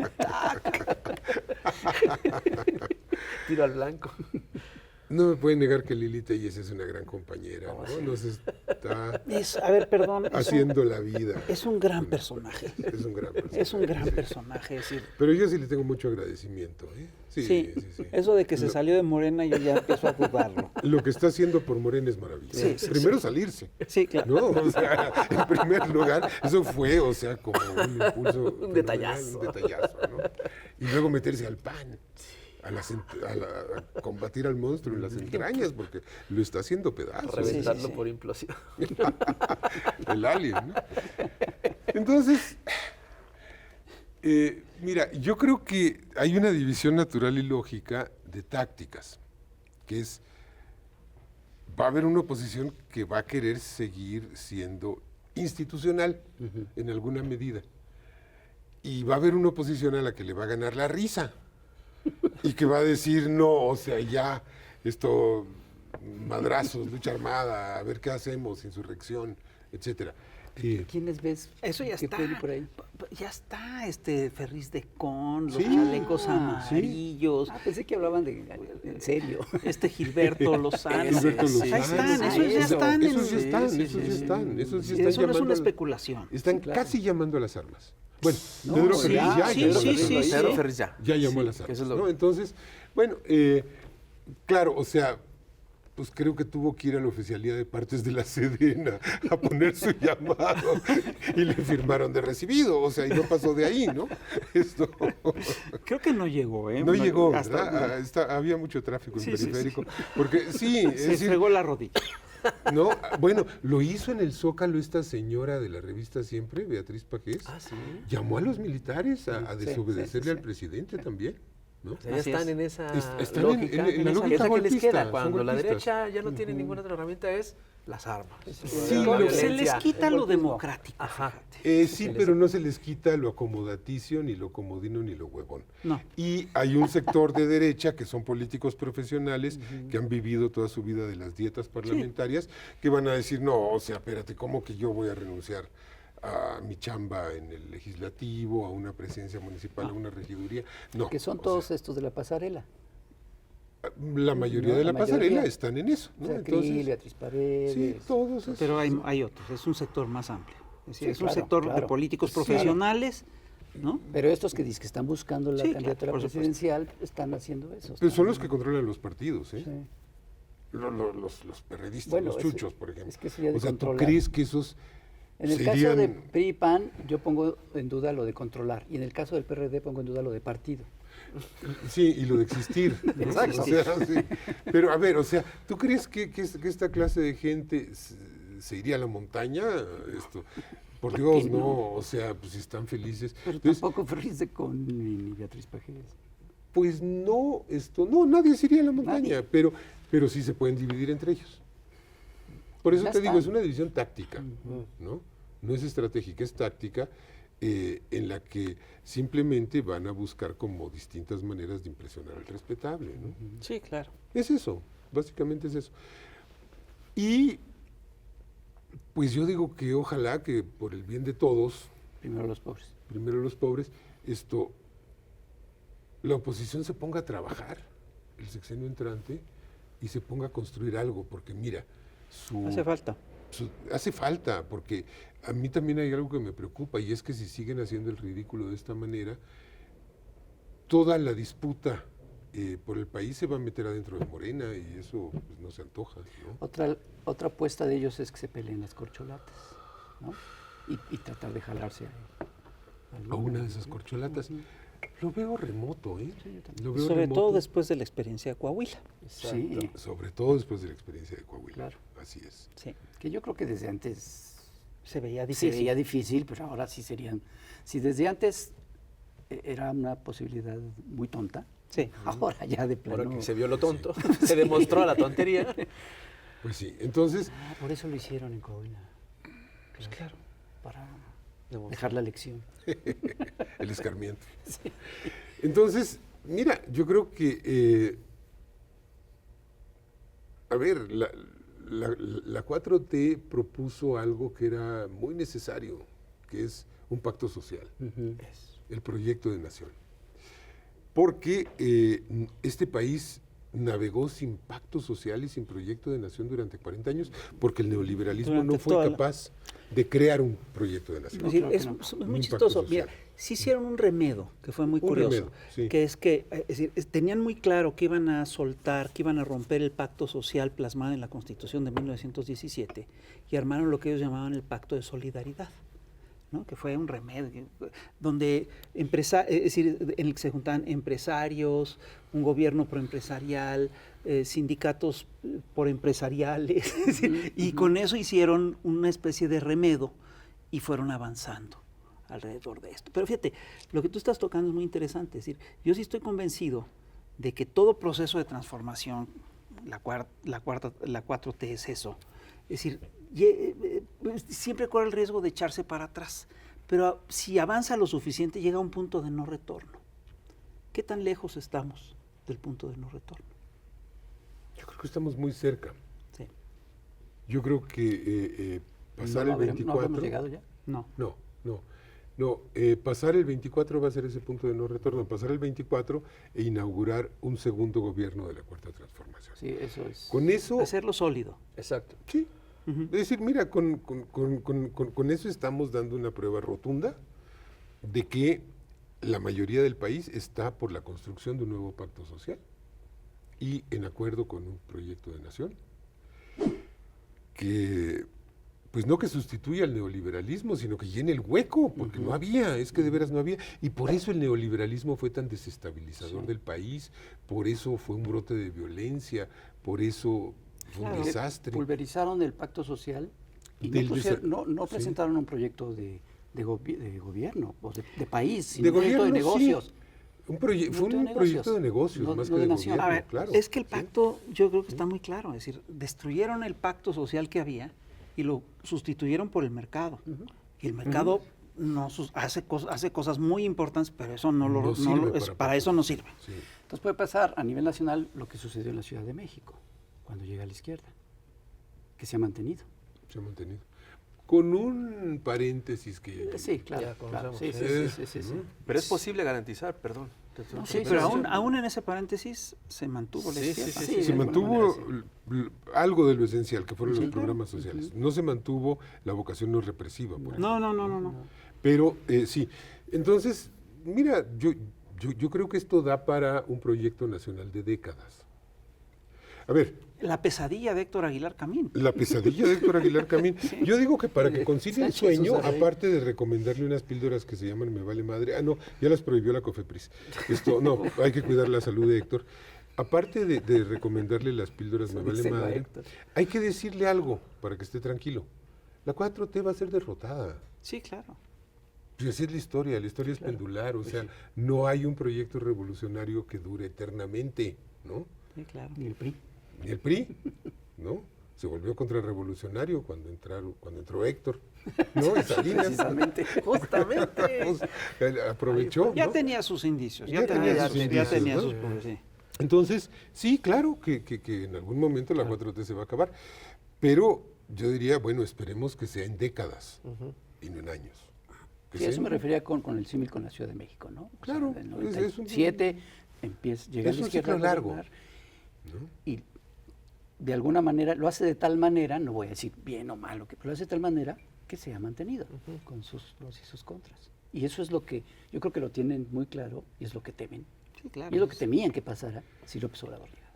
Tiro al blanco. No me pueden negar que Lili Telles es una gran compañera, ¿no? Nos está A ver, perdón. haciendo la vida. Es un gran personaje. Es un gran personaje. Es un gran personaje. Es decir, Pero yo sí le tengo mucho agradecimiento, ¿eh? sí, eso de que se salió de Morena yo ya empiezo a dudarlo. Lo que está haciendo por Morena es maravilloso. Sí, sí, Primero salirse. Sí, claro. No, o sea, en primer lugar, eso fue, o sea, como un impulso. Un detallazo. Un detallazo, ¿no? Y luego meterse al PAN, a combatir al monstruo en las entrañas, porque lo está haciendo pedazos. Reventarlo sí. por implosión. El alien, ¿no? Entonces, mira, yo creo que hay una división natural y lógica de tácticas, que es, va a haber una oposición que va a querer seguir siendo institucional en alguna medida, y va a haber una oposición a la que le va a ganar la risa, y que va a decir, no, o sea, ya, esto, madrazos, lucha armada, a ver qué hacemos, insurrección, etcétera. ¿Quiénes ves Eso ya que está. pueden ir por ahí? Ya está, Ferris de Con, los Sí, chalecos sí. amarillos, Pensé que hablaban en serio. Gilberto Lozano. Gilberto Ahí Lozano. están, esos ya Eso, están. esos ya en- están, sí, esos sí, ya sí. están, esos ya Eso están no es llamando una a- especulación. Están claro. casi llamando a las armas. Bueno, No, Pedro sí, Ferriz ya sí, llamó a sí, las sí, armas. sí. Pedro Ferriz ya. Ya llamó a Sí, las que armas, eso es lo- ¿no? Entonces, bueno, claro, o sea, pues creo que tuvo que ir a la oficialía de partes de la Sedena a poner su llamado y le firmaron de recibido, o sea, y no pasó de ahí, ¿no? Esto Creo que no llegó, ¿eh? no llegó, hasta- ¿verdad? Había mucho tráfico en Sí, sí, periférico, porque sí, es Se decir, fregó la rodilla. no, bueno, lo hizo en el Zócalo esta señora de la revista Siempre, Beatriz Pajés, Ah, sí. llamó a los militares a Sí, desobedecerle sí, al sí. presidente también, ¿no? O sea, ya Así están es. en esa Están lógica. en la esa- lógica esa que les golpista, queda son cuando la golpistas. derecha ya no tiene ninguna otra herramienta es las armas. Sí, La lo- Se les violencia. quita El lo golpismo. democrático. Ajá. Sí, pero no se les quita lo acomodaticio, ni lo comodino, ni lo huevón. No. Y hay un sector de derecha que son políticos profesionales que han vivido toda su vida de las dietas parlamentarias, que van a decir, no, o sea, espérate, ¿cómo que yo voy a renunciar a mi chamba en el legislativo, a una presidencia municipal, a una regiduría? No. Que son o todos sea, estos de la pasarela. la mayoría No, de la la pasarela mayoría. están en eso, O ¿no? sea, Entonces, Krill, Beatriz Paredes. sí, todos esos. Pero hay otros, es un sector más amplio. Es decir, Sí, es un claro, sector de claro. políticos Sí. profesionales, ¿no? Pero estos que dicen que están buscando la Sí, claro, candidatura por supuesto. presidencial están haciendo eso. Pero son están- los que controlan los partidos, ¿eh? Sí. Los perredistas, Bueno, los eso- chuchos, por ejemplo. es que eso ya de o sea, ¿tú controlar. crees que esos En el serían... caso de PRI y PAN, yo pongo en duda lo de controlar. Y en el caso del PRD pongo en duda lo de partido. Sí, y lo de existir. ¿no? Exacto. O sea, sí. Pero a ver, o sea, ¿tú crees que esta clase de gente se iría a la montaña? Por Dios, que no? no, o sea, pues si están felices. Pero Entonces, tampoco Ferriz con ni Beatriz Pajedes. pues no, no, nadie se iría a la montaña, Nadie. pero sí se pueden dividir entre ellos. Por eso Ya te digo, están. es una división táctica, ¿no? No es estratégica, es táctica, en la que simplemente van a buscar como distintas maneras de impresionar al respetable, ¿no? Sí, claro. Es eso, básicamente es eso. Y pues yo digo que ojalá que por el bien de todos, Primero los pobres. primero los pobres, la oposición se ponga a trabajar, el sexenio entrante, y se ponga a construir algo, porque mira, Hace falta. hace falta, porque a mí también hay algo que me preocupa, y es que si siguen haciendo el ridículo de esta manera, toda la disputa por el país se va a meter adentro de Morena, y eso pues, no se antoja, ¿no? Otra apuesta de ellos es que se peleen las corcholatas, ¿no? Y tratar de jalarse A una de esas corcholatas. Lo veo remoto, ¿eh? Sí, yo también. Lo veo Sobre remoto. todo después de la experiencia de Coahuila. Sí, Sobre todo después de la experiencia de Coahuila. Claro. Así es. Sí. que yo creo que desde antes Se veía se difícil. veía difícil, pero ahora sí serían. Si desde antes era una posibilidad muy tonta, Sí. ahora ya de plano. Ahora que se vio lo tonto, se demostró la tontería. Pues sí. Entonces, Ah, por eso lo hicieron en Coahuila. Pues claro. Para Demostrar. dejar la lección. el escarmiento. Entonces, mira, yo creo que, a ver, la 4T propuso algo que era muy necesario, que es un pacto social, el proyecto de nación. Porque este país navegó sin pacto social y sin proyecto de nación durante 40 años, porque el neoliberalismo Durante no fue toda la- capaz de crear un proyecto de nación. Es decir, claro que es, no. es Un muy impacto chistoso. Mira, social. sí hicieron un remedo, que fue muy Un curioso. remedo, sí. Que es que, es decir, tenían muy claro que iban a soltar, que iban a romper el pacto social plasmado en la Constitución de 1917 y armaron lo que ellos llamaban el pacto de solidaridad, ¿no? Que fue un remedio, donde es decir, en el que se juntaban empresarios, un gobierno proempresarial, sindicatos empresariales, es decir, y con eso hicieron una especie de remedo y fueron avanzando alrededor de esto. Pero fíjate, lo que tú estás tocando es muy interesante, es decir, yo sí estoy convencido de que todo proceso de transformación, la 4T es eso, es decir, siempre corre el riesgo de echarse para atrás, pero si avanza lo suficiente llega a un punto de no retorno. ¿Qué tan lejos estamos del punto de no retorno? Yo creo que estamos muy cerca. Sí. Yo creo que pasar el 24... ¿No habremos llegado ya? No. No, pasar el 24 va a ser ese punto de no retorno, pasar el 24 e inaugurar un segundo gobierno de la Cuarta Transformación. Sí, eso es. Con eso, Hacerlo sólido. Exacto. sí, Ujú. es decir, mira, con eso estamos dando una prueba rotunda de que la mayoría del país está por la construcción de un nuevo pacto social y en acuerdo con un proyecto de nación que, pues no que sustituya al neoliberalismo, sino que llene el hueco, porque no había, es que de veras no había. Y por eso el neoliberalismo fue tan desestabilizador del país, por eso fue un brote de violencia, por eso fue un Claro. desastre. Pulverizaron el pacto social y Del no sí. presentaron un proyecto de gobierno, o de país, sino De un proyecto de gobierno, sí. negocios. Fue un Proyecto de proyecto de negocios, negocios, no- más no que de de nación. gobierno, A ver, claro. es que el sí. pacto yo creo que está muy claro, es decir, destruyeron el pacto social que había y lo sustituyeron por el mercado. Y el mercado hace cosas muy importantes, pero eso No sirve para para eso no sirve. Sí. Entonces puede pasar a nivel nacional lo que sucedió en la Ciudad de México, cuando llega a la izquierda, que se ha mantenido. Se ha mantenido. Con un paréntesis que... Sí, claro. Ya claro. conocemos. Sí, sí, sí, sí, sí, sí. Pero es posible garantizar, perdón, Sí, Pero aún en ese paréntesis se mantuvo la Sí, izquierda. sí, sí. Se de alguna mantuvo manera, algo de lo esencial, que fueron Sí, los claro. programas sociales. No se mantuvo la vocación no represiva, por ejemplo. No. Pero sí, entonces, mira, yo creo que esto da para un proyecto nacional de décadas. A ver, La pesadilla de Héctor Aguilar Camín. la pesadilla de Héctor Aguilar Camín. Yo digo que para que concilie el Sánchez sueño, Susarrey. aparte de recomendarle unas píldoras que se llaman Me Vale Madre, no, ya las prohibió la COFEPRIS. Esto, no, hay que cuidar la salud de Héctor. Aparte de recomendarle las píldoras Me Vale Díselo a Madre, Héctor. hay que decirle algo para que esté tranquilo. La 4T va a ser derrotada. Sí, claro. Pues así es la historia es pendular, o sea, no hay un proyecto revolucionario que dure eternamente, ¿no? Sí, claro. Ni el PRI. Ni el PRI, ¿no? Se volvió contrarrevolucionario cuando entró Héctor, ¿no? Y Salinas. Precisamente. Justamente. Pues, él aprovechó, Ya ¿no? tenía sus indicios. Ya Ya tenía tenía sus indicios, sus... ¿no? sí. Entonces, sí, claro que en algún momento la 4T se va a acabar, pero yo diría, bueno, esperemos que sea en décadas y no en años. Que Sí, sea eso en- me refería con el símil con la Ciudad de México, ¿no? O sea, Claro, en el es un- 97 llega es la un izquierda ciclo a largo, gobernar ¿no? y de alguna manera lo hace de tal manera, no voy a decir bien o malo, pero lo hace de tal manera que se ha mantenido con sus pros y sus contras. Y eso es lo que yo creo que lo tienen muy claro y es lo que temen. Sí, claro. Y es lo que temían que pasara si López Obrador llegaba.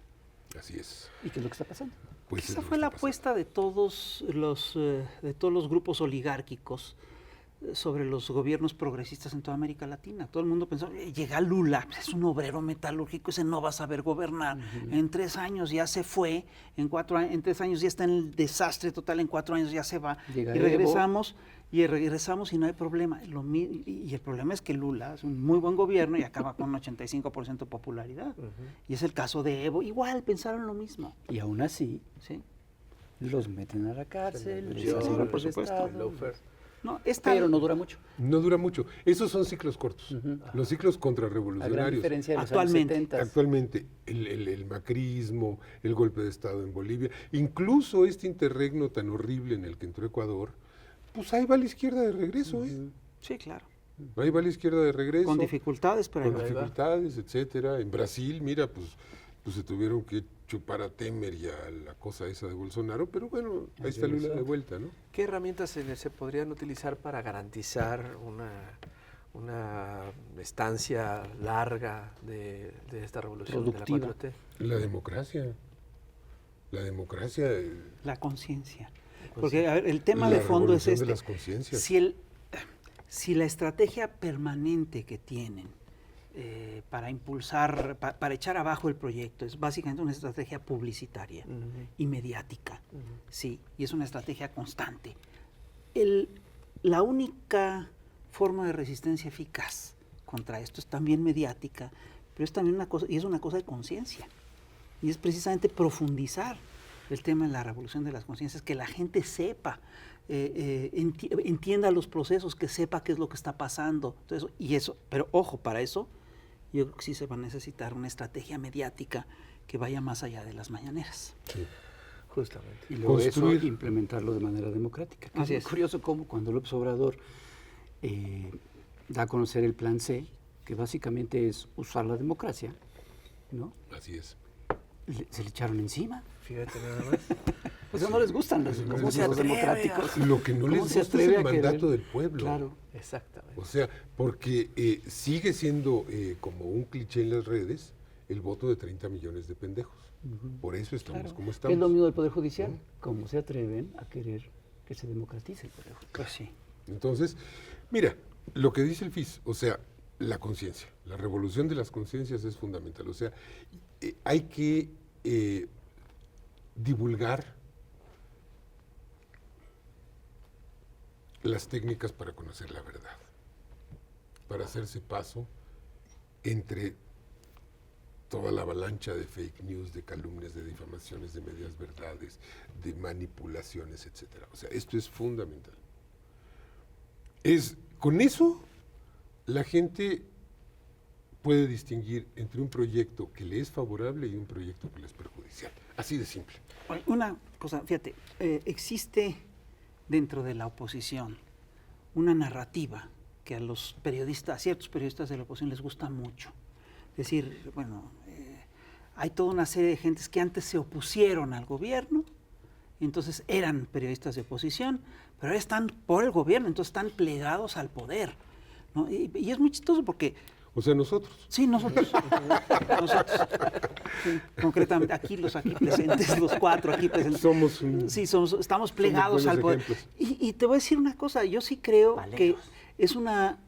Así es. ¿Y qué es lo que está pasando? Pues es Esa lo fue que la está apuesta de todos los grupos oligárquicos sobre los gobiernos progresistas en toda América Latina. Todo el mundo pensó, llega Lula, es un obrero metalúrgico, ese no va a saber gobernar. En 3 años ya se fue, en 3 años ya está en el desastre total, en 4 años ya se va. Llega Y Evo. regresamos y no hay problema. Y el problema es que Lula es un muy buen gobierno y acaba con un 85% de popularidad. Y es el caso de Evo. Igual pensaron lo mismo. Y aún así ¿Sí? los meten a la cárcel, les Yo, hacen por golpes de supuesto, Estado, Loafer. No, esta- pero no dura mucho. No dura mucho. Esos son ciclos cortos. Los ciclos A gran contrarrevolucionarios. diferencia de los Actualmente. años 70. Actualmente, el macrismo, el golpe de Estado en Bolivia, incluso este interregno tan horrible en el que entró Ecuador, pues ahí va la izquierda de regreso, ¿eh? Sí, claro. Ahí va la izquierda de regreso. Con dificultades, pero ahí Con va. dificultades, etcétera. En Brasil, mira, pues se tuvieron que chupar a Temer y a la cosa esa de Bolsonaro, pero bueno, ahí está Lula de vuelta, ¿no? ¿Qué herramientas se podrían utilizar para garantizar una estancia larga de esta revolución Productiva. de la 4T? La democracia. La democracia. La conciencia. Porque a ver, el tema de la fondo es revolución de este. las conciencias. Si la estrategia permanente que tienen para impulsar, para echar abajo el proyecto, es básicamente una estrategia publicitaria y mediática, sí, y es una estrategia constante. La única forma de resistencia eficaz contra esto es también mediática, pero es también una cosa, y es una cosa de conciencia, y es precisamente profundizar el tema de la revolución de las conciencias, que la gente sepa, entienda los procesos, que sepa qué es lo que está pasando, pero ojo, para eso yo creo que sí se va a necesitar una estrategia mediática que vaya más allá de las mañaneras. Sí. Justamente. Y luego Construir. eso implementarlo de manera democrática. Que Así es es. curioso cómo cuando López Obrador da a conocer el plan C, que básicamente es usar la democracia, ¿no? Así es. Se le echaron encima. Fíjate nada más. O sea, no les gustan los ¿Cómo los se atreve democráticos. Lo que no ¿Cómo les se gusta es atreve el a querer? mandato del pueblo. Claro. Exactamente. O sea, porque sigue siendo como un cliché en las redes el voto de 30 millones de pendejos. Por eso estamos Claro. como Que estamos. es lo mismo del Poder Judicial. ¿Cómo se atreven a querer que se democratice el Poder Judicial? Pues sí. Entonces, mira, lo que dice el FIS, o sea, la conciencia, la revolución de las conciencias es fundamental. O sea, hay que divulgar las técnicas para conocer la verdad, para hacerse paso entre toda la avalancha de fake news, de calumnias, de difamaciones, de medias verdades, de manipulaciones, etcétera. O sea, esto es fundamental. Con eso la gente puede distinguir entre un proyecto que le es favorable y un proyecto que le es perjudicial. Así de simple. Oye, una cosa, fíjate, existe dentro de la oposición una narrativa que a los periodistas, a ciertos periodistas de la oposición les gusta mucho, Es decir, bueno, hay toda una serie de gentes que antes se opusieron al gobierno, entonces eran periodistas de oposición, pero ahora están por el gobierno, entonces están plegados al poder, ¿no? Y es muy chistoso porque... O sea, nosotros. Sí, nosotros. Nosotros. Sí, concretamente, aquí presentes, los 4 aquí presentes. Somos estamos plegados al poder. Y te voy a decir una cosa, yo sí creo que es una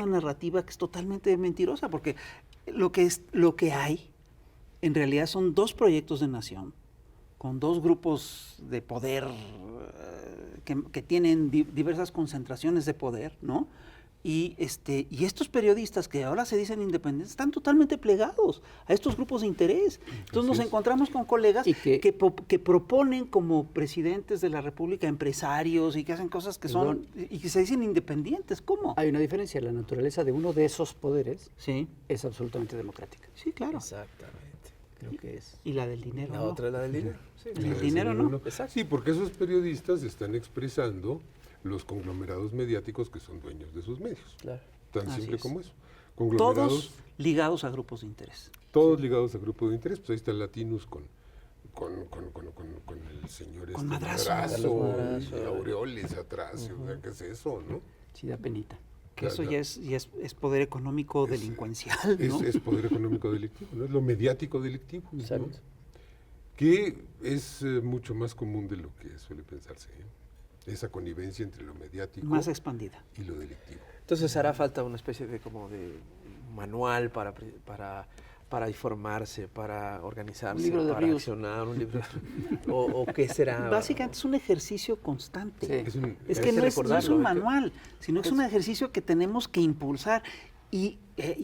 narrativa que es totalmente mentirosa, porque lo que hay, en realidad son 2 proyectos de nación, con 2 grupos de poder que tienen diversas concentraciones de poder, ¿no? Y estos periodistas que ahora se dicen independientes están totalmente plegados a estos grupos de interés. Entonces nos encontramos con colegas que proponen como presidentes de la República empresarios y que hacen cosas que son y que se dicen independientes. ¿Cómo? Hay una diferencia. La naturaleza de uno de esos poderes Sí, es absolutamente democrática. sí, claro. Exactamente. Creo que es. Y la del dinero. La ¿no? otra es la del dinero. Sí. El dinero no. Exacto. Sí, porque esos periodistas están expresando los conglomerados mediáticos que son dueños de sus medios. Claro. Tan Así simple es. como eso. Todos Conglomerados, ligados a grupos de interés. todos ligados a grupos de interés. Pues ahí está el Latinus con el señor Con Madrazo. Madrazo. y Aureoles atrás. O sea, ¿qué es eso, no? Sí, da penita. Que eso ya es poder económico delincuencial, ¿no? Es poder económico delictivo, ¿no? Es lo mediático delictivo. ¿no? Exacto. Que es mucho más común de lo que suele pensarse. Esa connivencia entre lo mediático Más expandida. y lo delictivo. Entonces hará falta una especie de como de manual para informarse, para organizarse, Un libro de para Ríos. accionar, un libro o qué será. Básicamente es un ejercicio constante. Sí. Es Hay que que no es recordarlo, un hay que- manual, sino que es un ejercicio que tenemos que impulsar. Y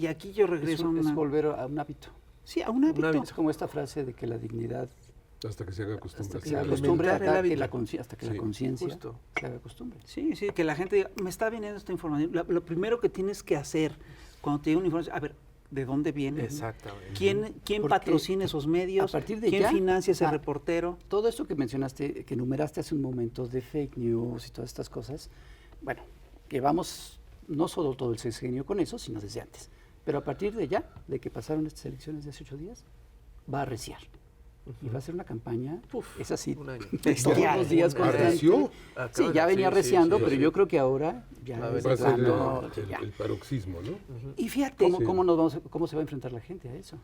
aquí yo regreso Es a volver a un hábito. sí, a un hábito. Es como esta frase de que la dignidad Hasta que se haga costumbre. hasta que Sí, se acostumbre, alimentar el hasta que hábito. hasta que Sí, la conciencia justo. se haga costumbre. Sí, sí, que la gente diga, me está viniendo esta información. Lo primero que tienes que hacer cuando te llega una información, a ver, ¿de dónde viene? Exactamente. ¿Quién Porque patrocina esos medios? a partir de ¿Quién ya- financia ese ah, reportero? Todo esto que mencionaste, que enumeraste hace un momento de fake news y todas estas cosas, bueno, que vamos no solo todo el sexenio con eso, sino desde antes. Pero a partir de ya, de que pasaron estas elecciones de hace 8 días, va a arreciar. Y va a ser una campaña, es así, un año. todos los días Un año. constante. ¿Arreció? Sí, ya venía arreciando, sí, pero sí. yo creo que ahora ya Va a es Va a de ser plano que ya. el paroxismo, ¿no? Y fíjate, ¿Cómo se va a enfrentar la gente a eso?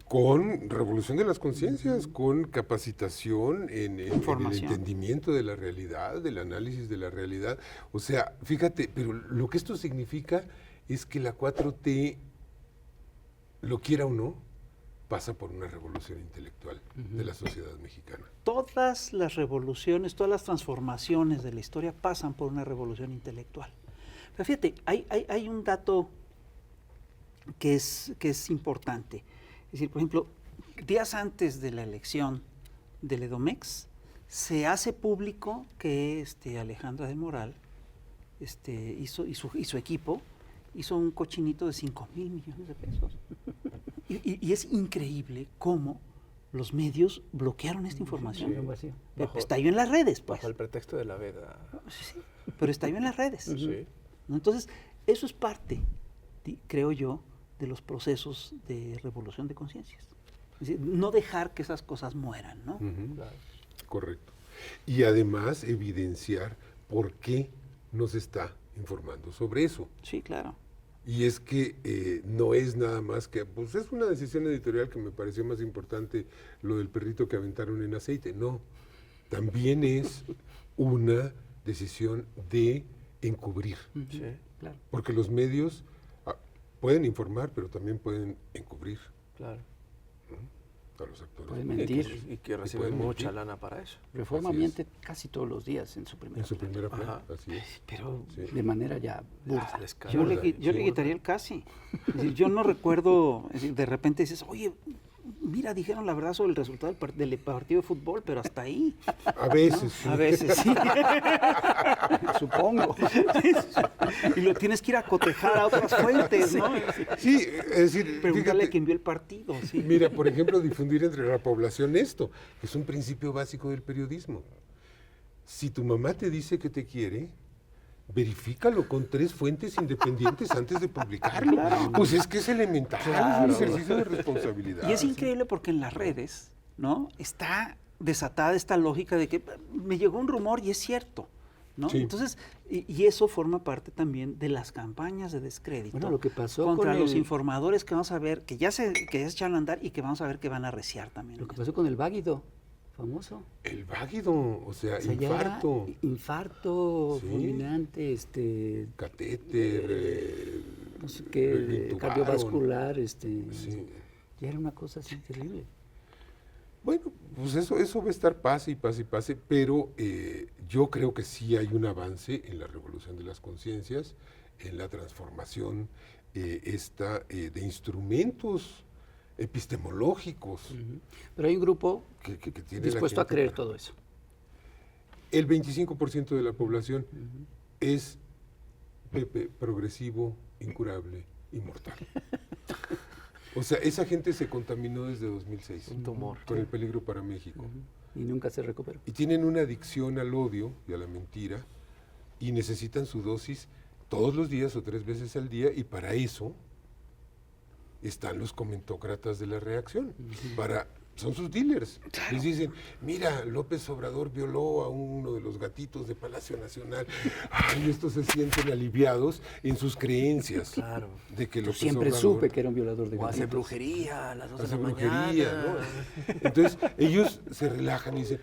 Con revolución de las conciencias, con capacitación en el Información. entendimiento de la realidad, del análisis de la realidad. O sea, fíjate, pero lo que esto significa es que la 4T, lo quiera o no, pasa por una revolución intelectual de la sociedad mexicana. todas las revoluciones, todas las transformaciones de la historia pasan por una revolución intelectual. Pero fíjate, hay un dato que es importante. Es decir, por ejemplo, días antes de la elección del Edomex, se hace público que Alejandra del Moral hizo, y su equipo hizo un cochinito de 5,000 millones de pesos. Y es increíble cómo los medios bloquearon esta información. Bajo- Estalló en las redes, pues. Bajo el pretexto de la veda. Sí, pero estalló en las redes. Sí. ¿No? Entonces, eso es parte, creo yo, de los procesos de revolución de conciencias. Es decir, no dejar que esas cosas mueran, ¿no? Ujú, Claro. correcto. Y además evidenciar por qué nos está informando sobre eso. Sí, claro. Y es que no es nada más que, pues es una decisión editorial que me pareció más importante lo del perrito que aventaron en aceite. No, también es una decisión de encubrir. Sí. Claro. Porque los medios pueden informar, pero también pueden encubrir Claro. a los actores. Pueden Y mentir. que reciben pueden mucha mentir. lana para eso. Reforma Así es. miente casi todos los días en su primera En su plana, primera plana, Ajá. así es. pero Sí. de manera ya burda. Les cae. Yo le, Burda, yo le sí. quitaría el casi. Es decir, yo no recuerdo, es decir, de repente dices, oye, mira, dijeron la verdad sobre el resultado del partido de fútbol, pero hasta ahí. A veces, sí. A veces, sí. Supongo. Y lo tienes que ir a cotejar a otras fuentes, ¿no? Sí, es decir, Preguntarle fíjate, a quién vio el partido, sí. mira, por ejemplo, difundir entre la población esto, que es un principio básico del periodismo. Si tu mamá te dice que te quiere, verifícalo con 3 fuentes independientes antes de publicarlo. Pues es que es elemental, es un ejercicio de responsabilidad. Y es increíble porque en las redes, ¿no? Está desatada esta lógica de que me llegó un rumor y es cierto, ¿no? Sí. Entonces, y eso forma parte también de las campañas de descrédito. Bueno, lo que pasó contra con los el- informadores que vamos a ver, que ya se echaron a andar y que vamos a ver que van a arreciar también. Lo que pasó con el Váguido, famoso. El váguido, o sea, O sea, ya infarto, infarto Sí. fulminante, catéter, no sé lo qué, intubaron. cardiovascular, Sí. ya era una cosa así terrible. Bueno, pues eso va a estar pase y pase y pase, pero yo creo que sí hay un avance en la revolución de las conciencias, en la transformación de instrumentos epistemológicos Pero hay un grupo que tiene la dispuesto a gente creer para- todo eso. El 25% de la población es, Pepe, progresivo, incurable, inmortal. O sea, esa gente se contaminó desde 2006 Un tumor. con el peligro para México. Y nunca se recuperó. Y tienen una adicción al odio y a la mentira y necesitan su dosis todos los días o 3 veces al día, y para eso están los comentócratas de la reacción. Son sus dealers. Les dicen, mira, López Obrador violó a uno de los gatitos de Palacio Nacional. Ay, estos se sienten aliviados en sus creencias. Claro. De que López Siempre Obrador supe que era un violador de O hace gatitos. brujería a las 2 de hace la brujería, mañana. ¿no? Entonces, ellos se relajan y dicen,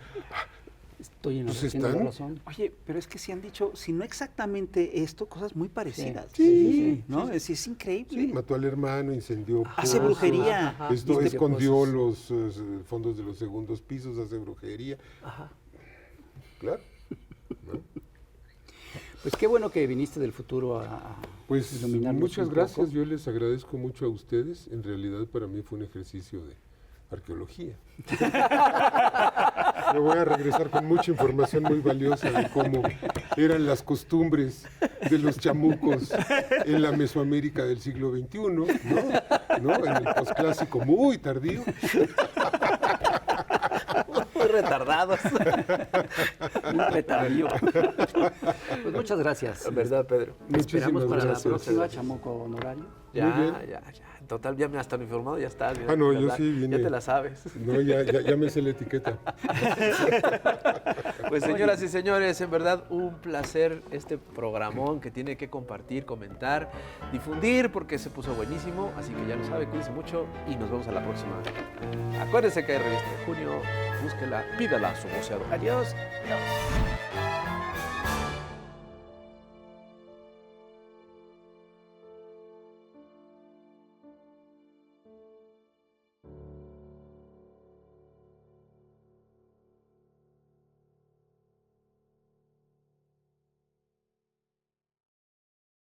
Estoy en la, Pues tiene la están- razón. Oye, pero es que se han dicho, si no exactamente esto, cosas muy parecidas. Sí. ¿No? Es increíble. sí, mató al hermano, incendió Hace pozos, brujería. Esto Misterio escondió pozos. los fondos de los segundos pisos, hace brujería. Claro. ¿no? Pues qué bueno que viniste del futuro a Pues iluminarnos muchas un gracias, poco. yo les agradezco mucho a ustedes. En realidad para mí fue un ejercicio de arqueología. Me voy a regresar con mucha información muy valiosa de cómo eran las costumbres de los chamucos en la Mesoamérica del siglo XXI, ¿no? En el posclásico muy tardío. Muy retardados. Un retardío. Pues muchas gracias. ¿Verdad, Pedro? Esperamos Muchísimas para la gracias. próxima Chamuco Honorario. Ya, Muy bien. ya. Total, ya me hasta lo informado, ya estás. Ah, no, yo ¿verdad? sí vine. Ya te la sabes. No, ya me sé la etiqueta. Pues señoras y señores, en verdad un placer este programón que tiene que compartir, comentar, difundir, porque se puso buenísimo. Así que ya lo sabe, cuídense mucho y nos vemos a la próxima. Acuérdense que hay revista de junio, búsquela, pídala a su boceador. Adiós.